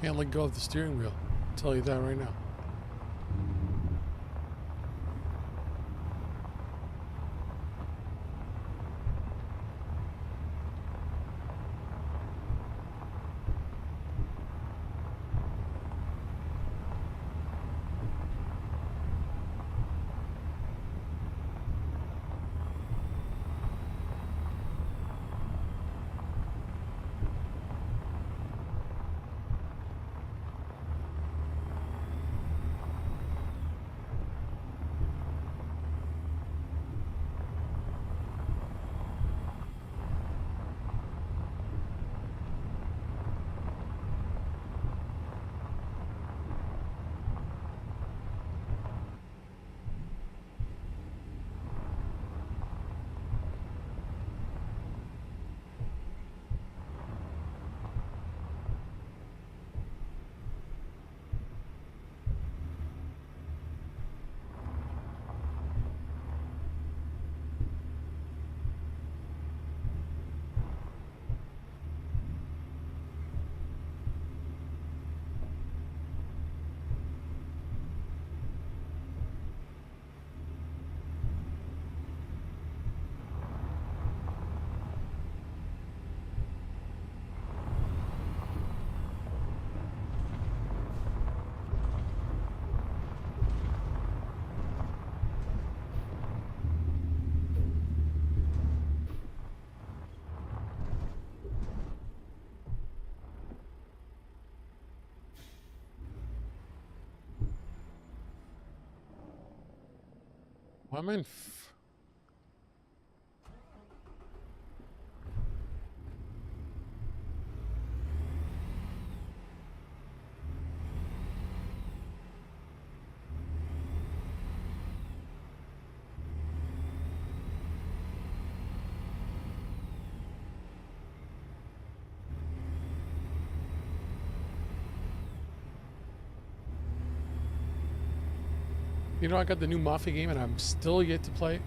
Can't let go of the steering wheel. I'll tell you that right now. Why am I in You know, I got the new Mafia game and I'm still yet to play it.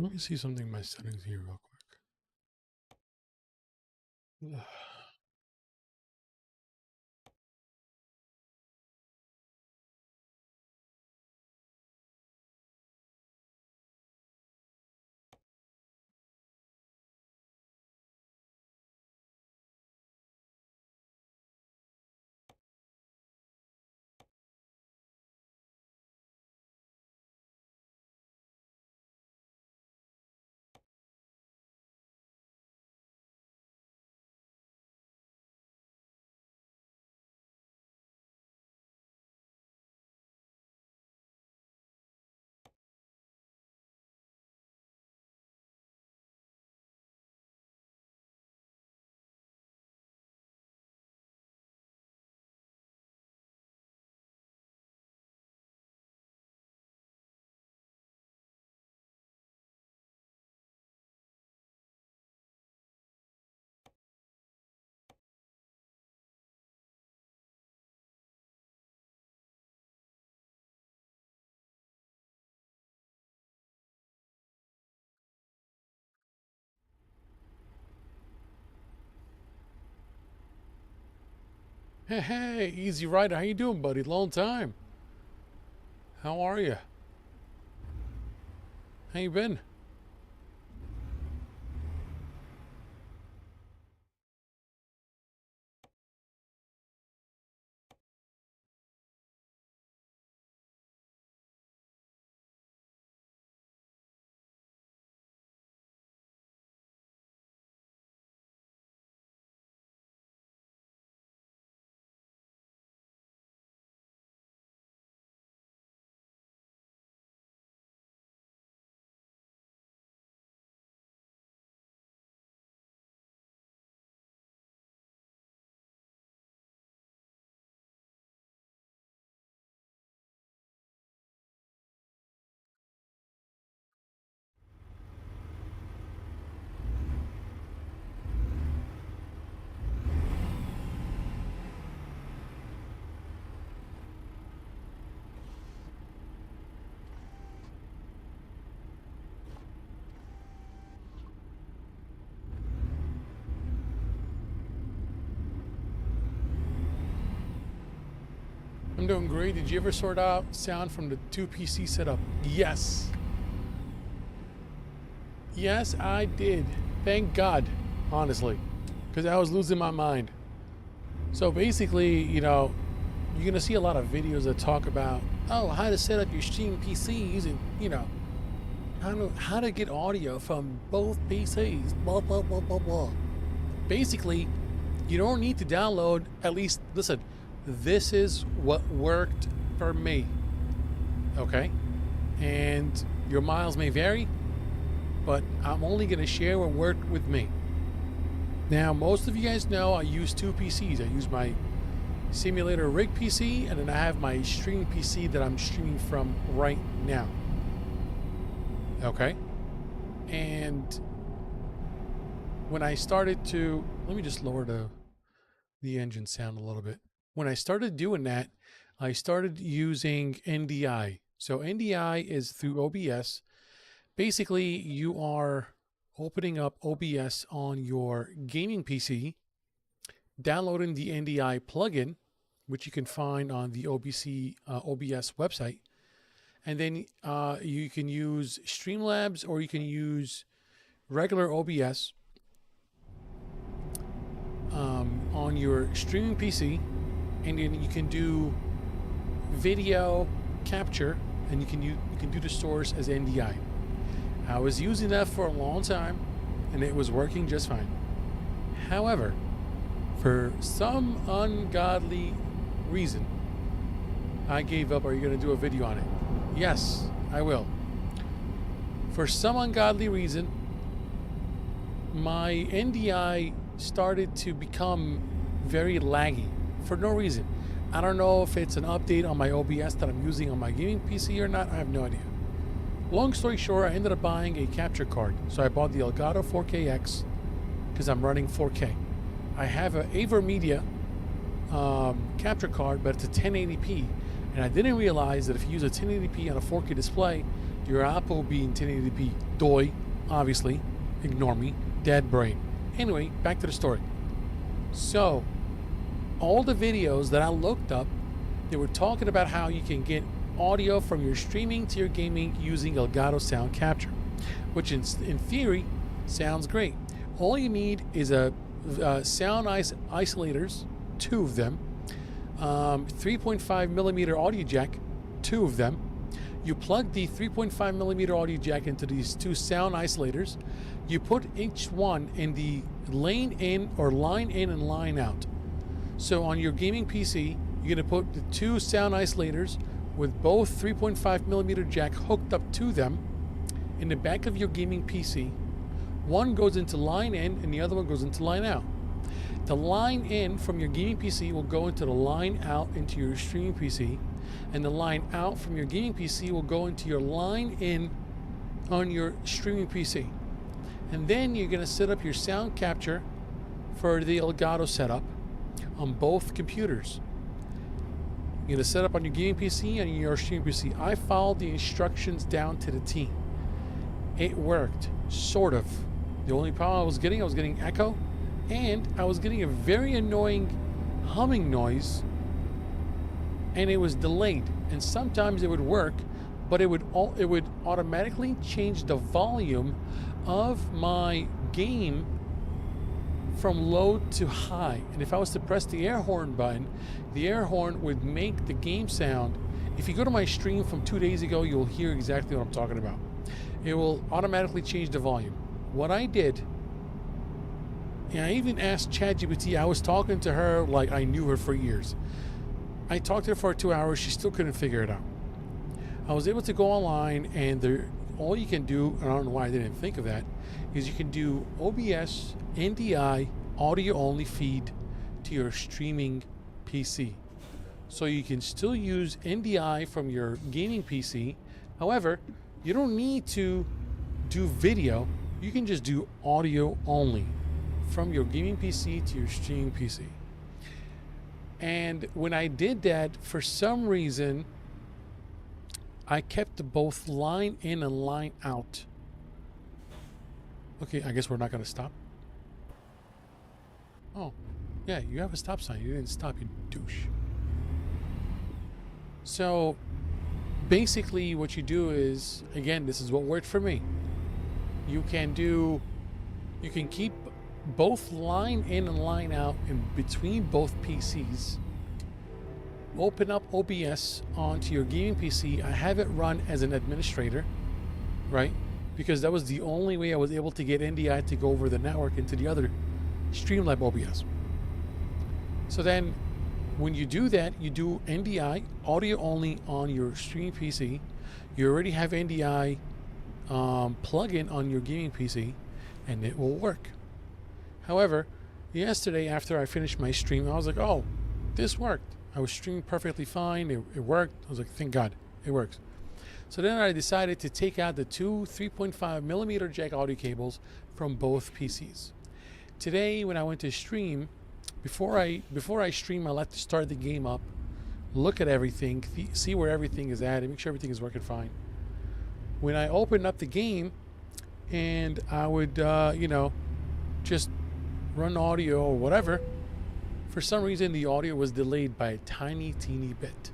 Let me see something in my settings here real quick. Hey, Easy Rider, how you doing, buddy? Long time. How are you? How you been? I'm doing great. Did you ever sort out sound from the 2 PC setup? Yes. Yes, I did. Thank God, honestly, because I was losing my mind. So basically, you know, you're going to see a lot of videos that talk about, oh, how to set up your stream PC using, you know, how to get audio from both PCs, blah, blah, blah, blah, blah. Basically, you don't need to download, at least, listen, this is what worked for me, okay? And your miles may vary, but I'm only going to share what worked with me. Now, most of you guys know I use 2 PCs. I use my simulator rig PC, and then I have my streaming PC that I'm streaming from right now. Okay? And when I started to, let me just lower the the engine sound a little bit. When I started doing that, I started using NDI. So NDI is through OBS. Basically, you are opening up OBS on your gaming PC, downloading the NDI plugin, which you can find on the OBS website. And then you can use Streamlabs or you can use regular OBS on your streaming PC, and then you can do video capture, and you can do the source as NDI. I was using that for a long time, and it was working just fine. However, for some ungodly reason, I gave up. Are you going to do a video on it? Yes, I will. For some ungodly reason, my NDI started to become very laggy for no reason. I don't know if it's an update on my OBS that I'm using on my gaming PC or not. I have no idea. Long story short, I ended up buying a capture card. So I bought the Elgato 4KX because I'm running 4K. I have an AverMedia capture card, but it's a 1080p. And I didn't realize that if you use a 1080p on a 4K display, your output will be in 1080p. Doi, obviously. Ignore me. Dead brain. Anyway, back to the story. So, all the videos that I looked up, they were talking about how you can get audio from your streaming to your gaming using Elgato sound capture, which in theory sounds great. All you need is a sound isolators, 2 of them, 3.5 millimeter audio jack, 2 of them. You plug the 3.5 millimeter audio jack into these 2 sound isolators. You put each one in the lane in or line in and line out. So on your gaming PC, you're going to put the 2 sound isolators with both 3.5 millimeter jack hooked up to them in the back of your gaming PC. One goes into line in and the other one goes into line out. The line in from your gaming PC will go into the line out into your streaming PC, and the line out from your gaming PC will go into your line in on your streaming PC. And then you're going to set up your sound capture for the Elgato setup on both computers. You're going to set up on your gaming PC and your streaming PC. I followed the instructions down to the T. It worked, sort of. The only problem I was getting echo, and I was getting a very annoying humming noise, and it was delayed. And sometimes it would work, but it would automatically change the volume of my game from low to high. And if I was to press the air horn button, the air horn would make the game sound. If you go to my stream from 2 days ago, you'll hear exactly what I'm talking about. It will automatically change the volume. What I did, and I even asked ChatGPT, I was talking to her like I knew her for years. I talked to her for 2 hours, she still couldn't figure it out. I was able to go online, and all you can do, and I don't know why I didn't think of that, is you can do OBS, NDI, audio only feed to your streaming PC. So you can still use NDI from your gaming PC. However, you don't need to do video. You can just do audio only from your gaming PC to your streaming PC. And when I did that, for some reason, I kept both line in and line out. Okay, I guess we're not going to stop. Oh, yeah, you have a stop sign. You didn't stop, you douche. So, basically what you do is, again, this is what worked for me. You can keep both line in and line out in between both PCs. Open up OBS onto your gaming PC. I have it run as an administrator, right? Because that was the only way I was able to get NDI to go over the network into the other Streamlabs OBS. So then when you do that, you do NDI, audio only on your streaming PC. You already have NDI plugin on your gaming PC, and it will work. However, yesterday after I finished my stream, I was like, oh, this worked. I was streaming perfectly fine. It worked. I was like, thank God, it works. So then I decided to take out the 2 3.5 millimeter jack audio cables from both PCs. Today, when I went to stream, Before I stream, I like to start the game up, look at everything, see where everything is at, and make sure everything is working fine. When I open up the game, and I would just run audio or whatever, for some reason the audio was delayed by a tiny, teeny bit.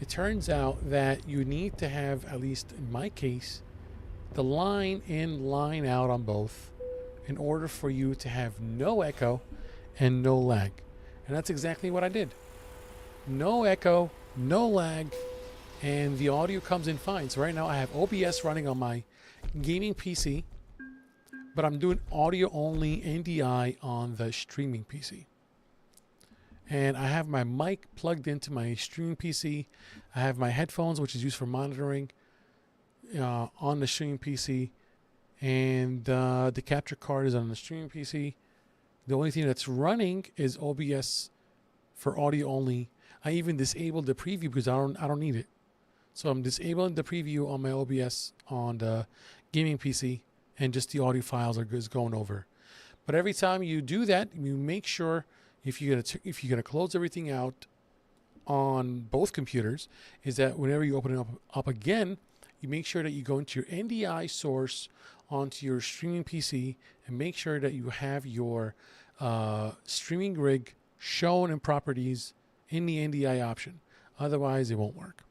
It turns out that you need to have, at least in my case, the line in, line out on both in order for you to have no echo and no lag. And that's exactly what I did. No echo, no lag, and the audio comes in fine. So right now I have OBS running on my gaming PC, but I'm doing audio only NDI on the streaming PC. And I have my mic plugged into my streaming PC. I have my headphones, which is used for monitoring, on the streaming PC. And the capture card is on the streaming PC. The only thing that's running is OBS for audio only. I even disabled the preview because I don't need it. So I'm disabling the preview on my OBS on the gaming PC, and just the audio files are going over. But every time you do that, you make sure if you're gonna close everything out on both computers, is that whenever you open it up again, you make sure that you go into your NDI source onto your streaming PC and make sure that you have your streaming rig shown in properties in the NDI option. Otherwise, it won't work.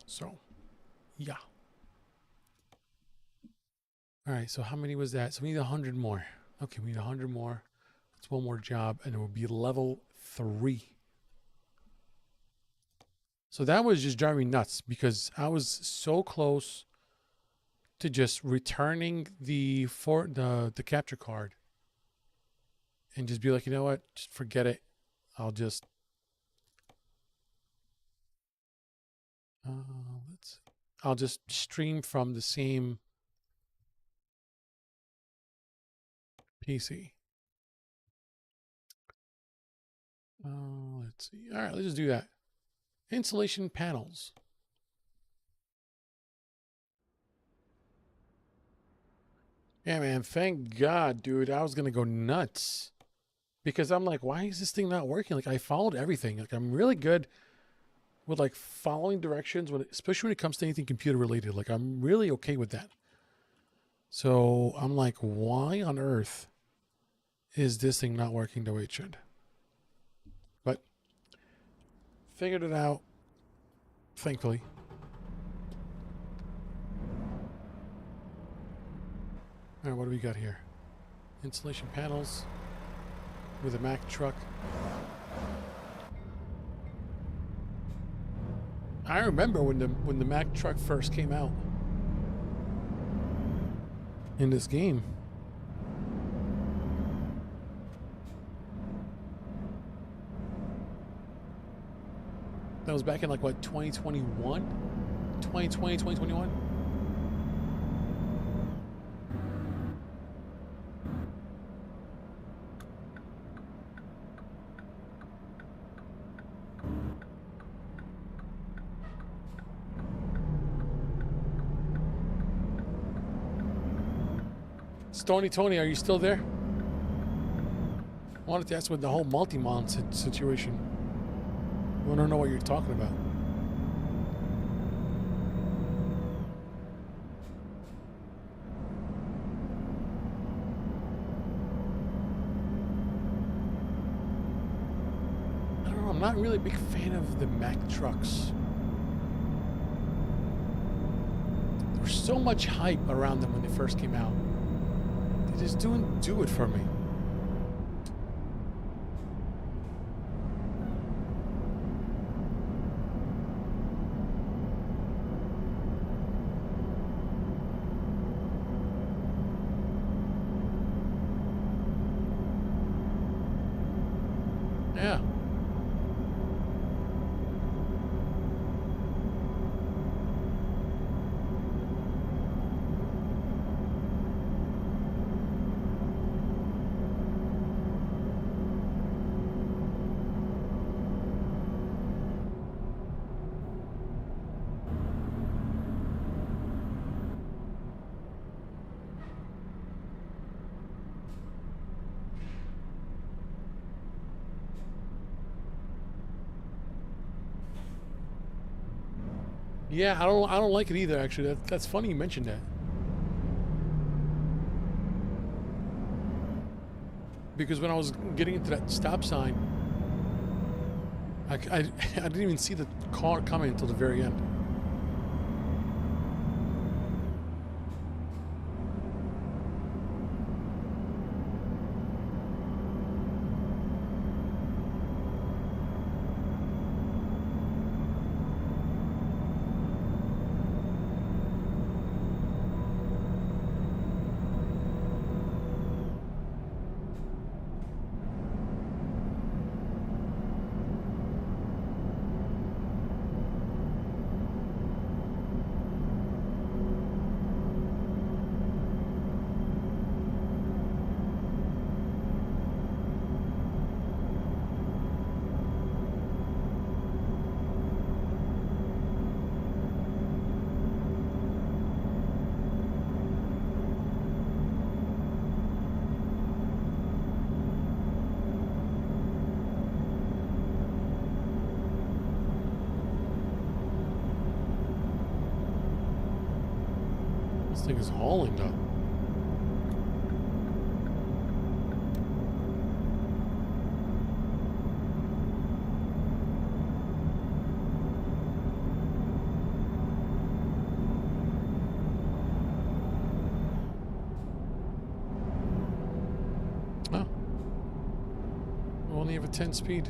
So, yeah. All right, so how many was that? So we need 100 more. Okay, we need 100 more. That's one more job, and it will be level 3. So that was just driving me nuts because I was so close to just returning the capture card and just be like, you know what, just forget it. I'll just I'll just stream from the same PC. Let's see. All right, let's just do that. Insulation panels. Yeah, man, thank God, dude. I was going to go nuts because I'm like, why is this thing not working? Like, I followed everything. Like, I'm really good with like following directions, especially when it comes to anything computer related. Like, I'm really okay with that. So I'm like, why on earth is this thing not working the way it should? But figured it out, thankfully. All right, what do we got here? Insulation panels with a Mack truck. I remember when the Mack truck first came out in this game. That was back in like what, 2021? 2020, 2021? Stony Tony, are you still there? I wanted to ask with the whole multi-mount situation. I want to know what you're talking about. I don't know, I'm not really a big fan of the Mack trucks. There was so much hype around them when they first came out. They just didn't do it for me. Yeah. Yeah, I don't like it either. Actually, that's funny you mentioned that. Because when I was getting into that stop sign, I didn't even see the car coming until the very end. This thing is hauling though. Oh. We only have a 10 speed.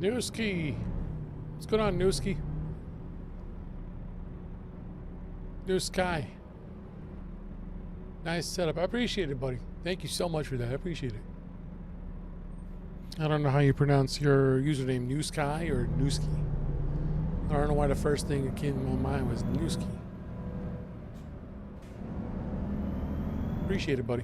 Newski. What's going on, Newski? New Sky. Nice setup. I appreciate it, buddy. Thank you so much for that. I appreciate it. I don't know how you pronounce your username, New Sky or Newski. I don't know why the first thing that came to my mind was Newski. Appreciate it, buddy.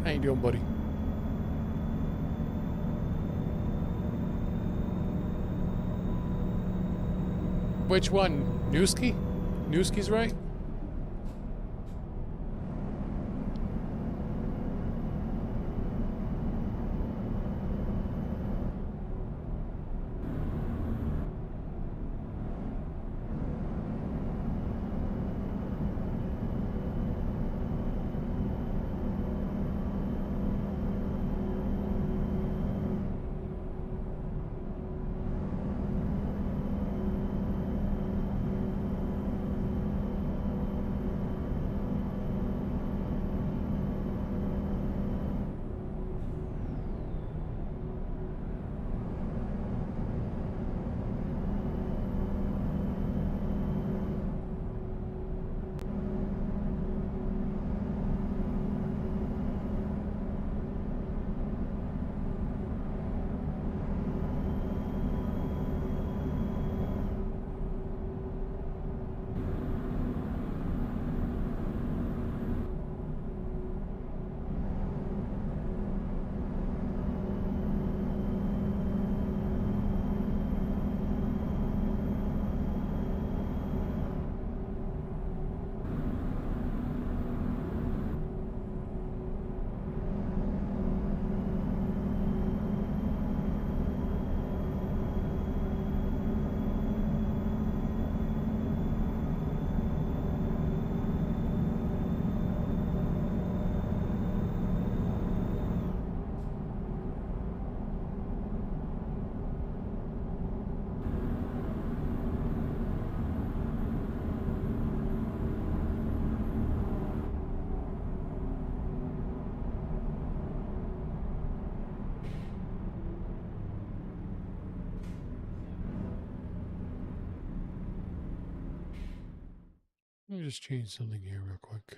How you doing, buddy? Which one? Newski? Newski's right? Let me just change something here real quick.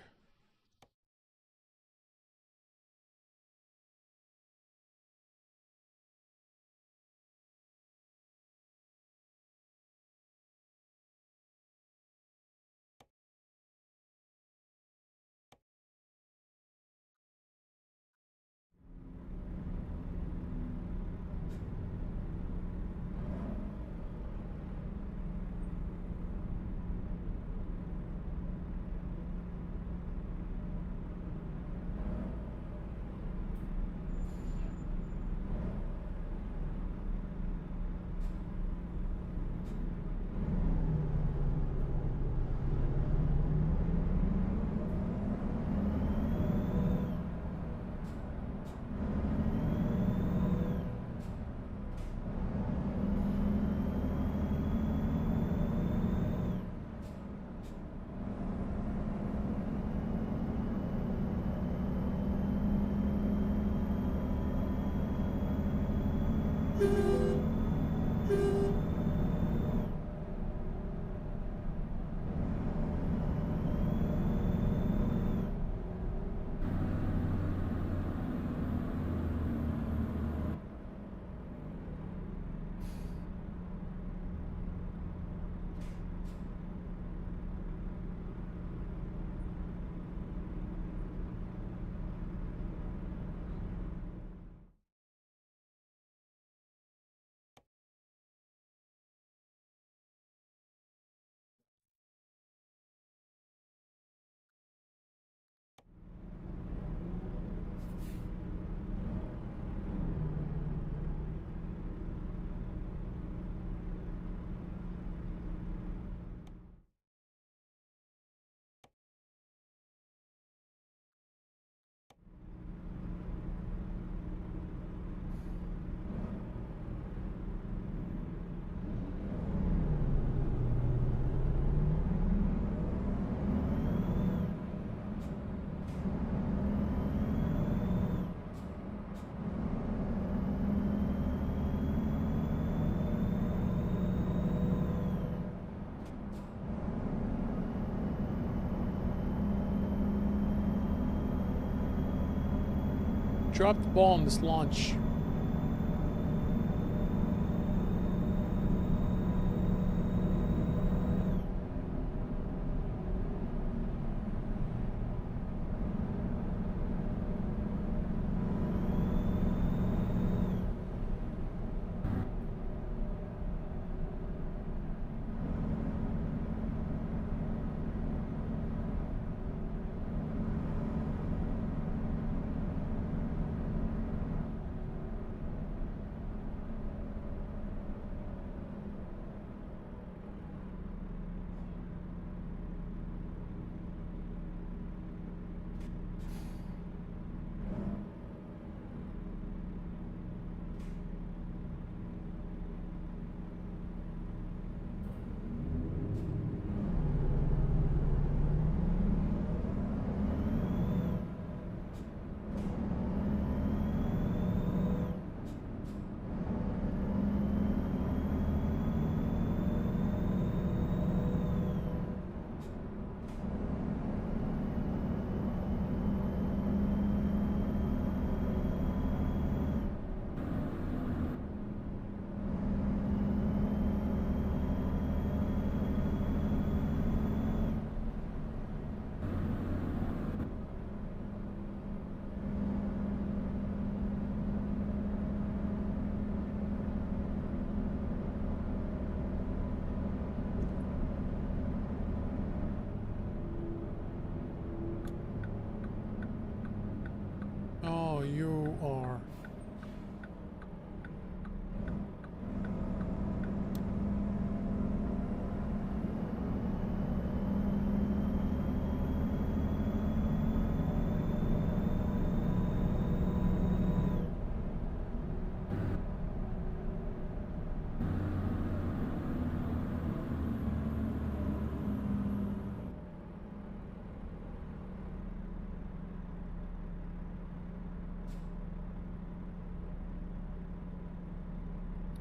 dropped the ball on this launch. Oh, you are.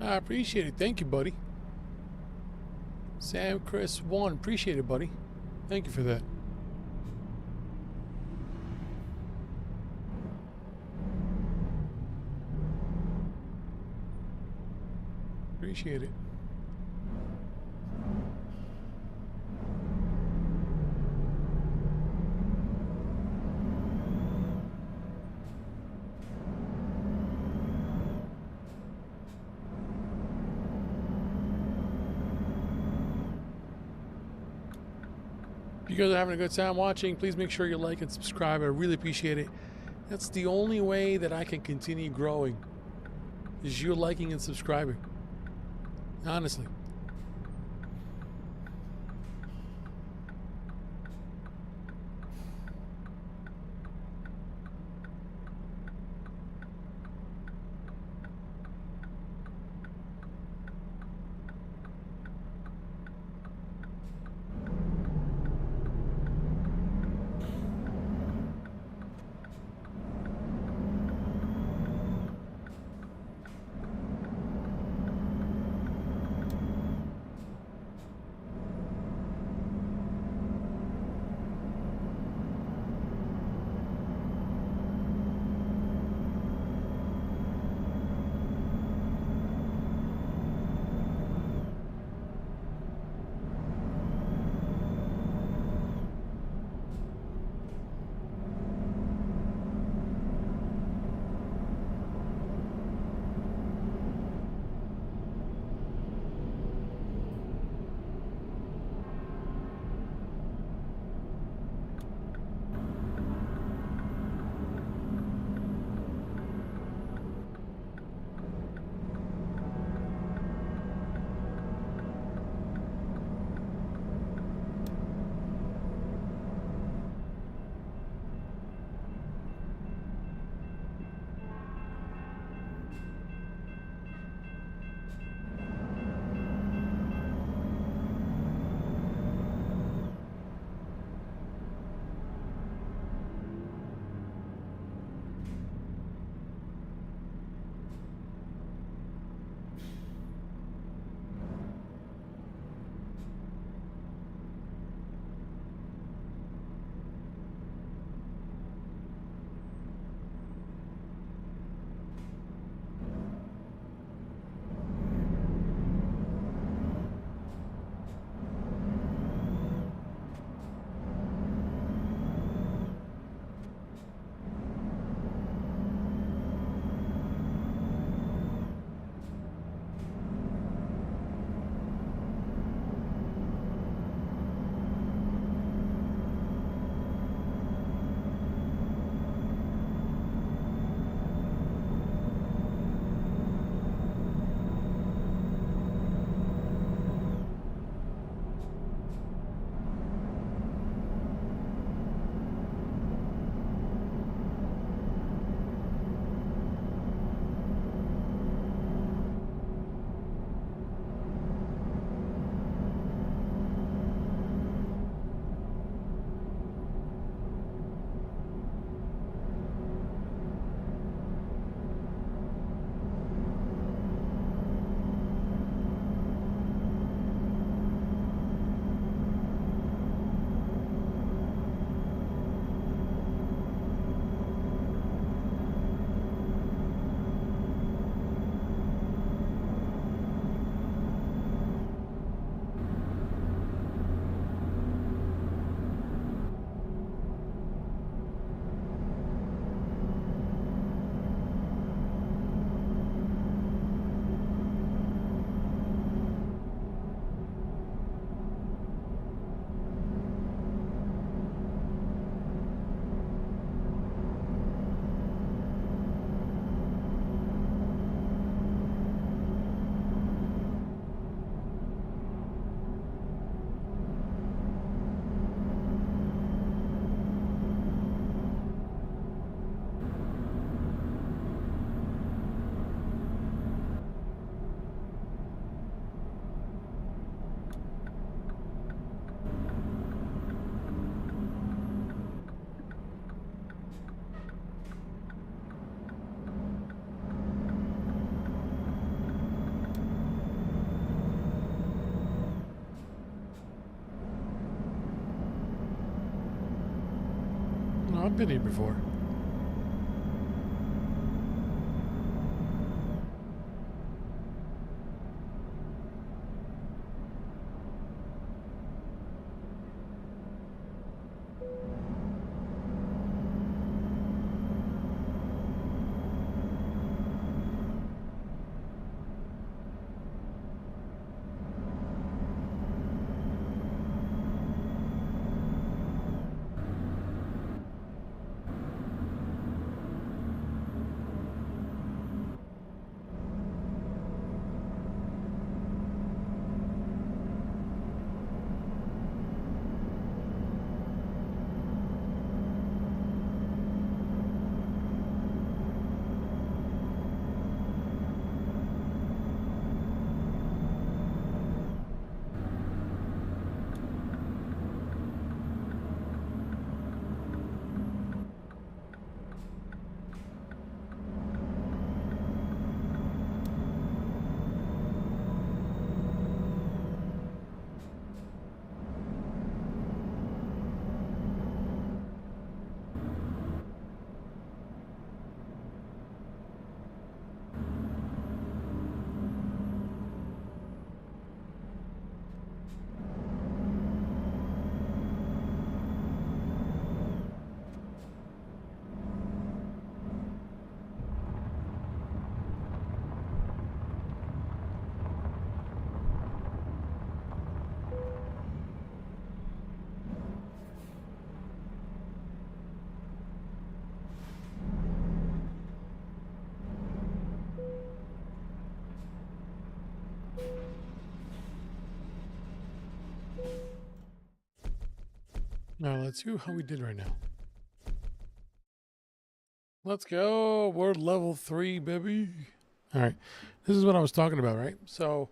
I appreciate it. Thank you, buddy. Sam Chris 1, appreciate it, buddy. Thank you for that. Appreciate it. If you guys are having a good time watching, please make sure you like and subscribe. I really appreciate it. That's the only way that I can continue growing, is you liking and subscribing. Honestly. Been here before. Now let's see how we did right now. Let's go. We're level 3, baby. All right. This is what I was talking about, right? So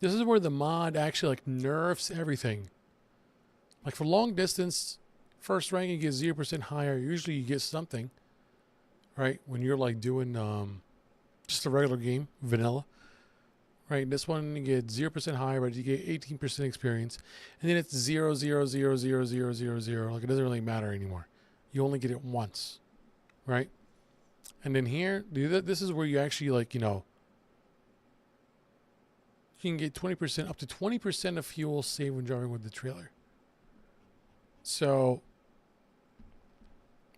this is where the mod actually like nerfs everything. Like for long distance, first rank you get 0% higher. Usually you get something, right? When you're like doing just a regular game, vanilla. Right, this one you get 0% higher, but you get 18% experience, and then it's 0, 0, 0, 0, 0, 0, 0. Like it doesn't really matter anymore. You only get it once, right? And then here, this is where you actually like you can get 20%, up to 20% of fuel saved when driving with the trailer. So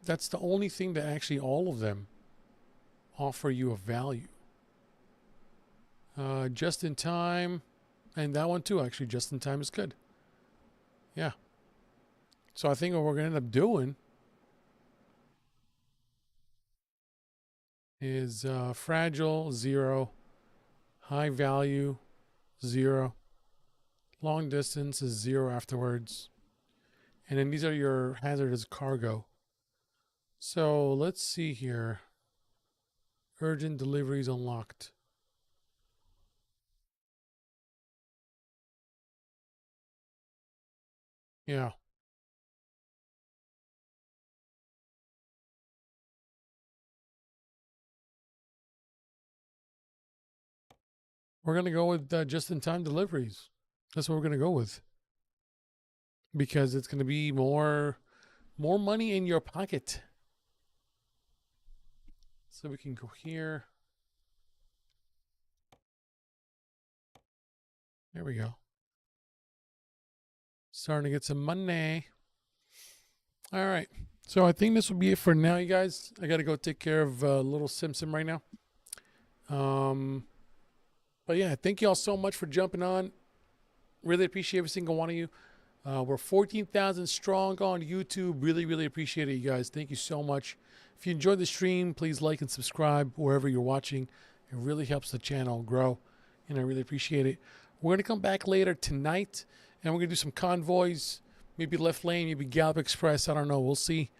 that's the only thing that actually all of them offer you a value. Just in time, and that one too, actually, just in time is good. Yeah. So I think what we're going to end up doing is fragile, 0, high value, 0, long distance is 0 afterwards. And then these are your hazardous cargo. So let's see here. Urgent deliveries unlocked. Yeah. We're going to go with just-in-time deliveries. That's what we're going to go with. Because it's going to be more money in your pocket. So we can go here. There we go. Starting to get some money. All right. So I think this will be it for now, you guys. I got to go take care of little Simpson right now. But yeah, thank you all so much for jumping on. Really appreciate every single one of you. We're 14,000 strong on YouTube. Really, really appreciate it, you guys. Thank you so much. If you enjoyed the stream, please like and subscribe wherever you're watching. It really helps the channel grow, and I really appreciate it. We're going to come back later tonight, and we're going to do some convoys, maybe left lane, maybe Gallop Express. I don't know. We'll see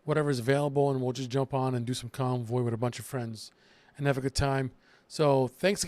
whatever's available, and we'll just jump on and do some convoy with a bunch of friends and have a good time. So thanks again.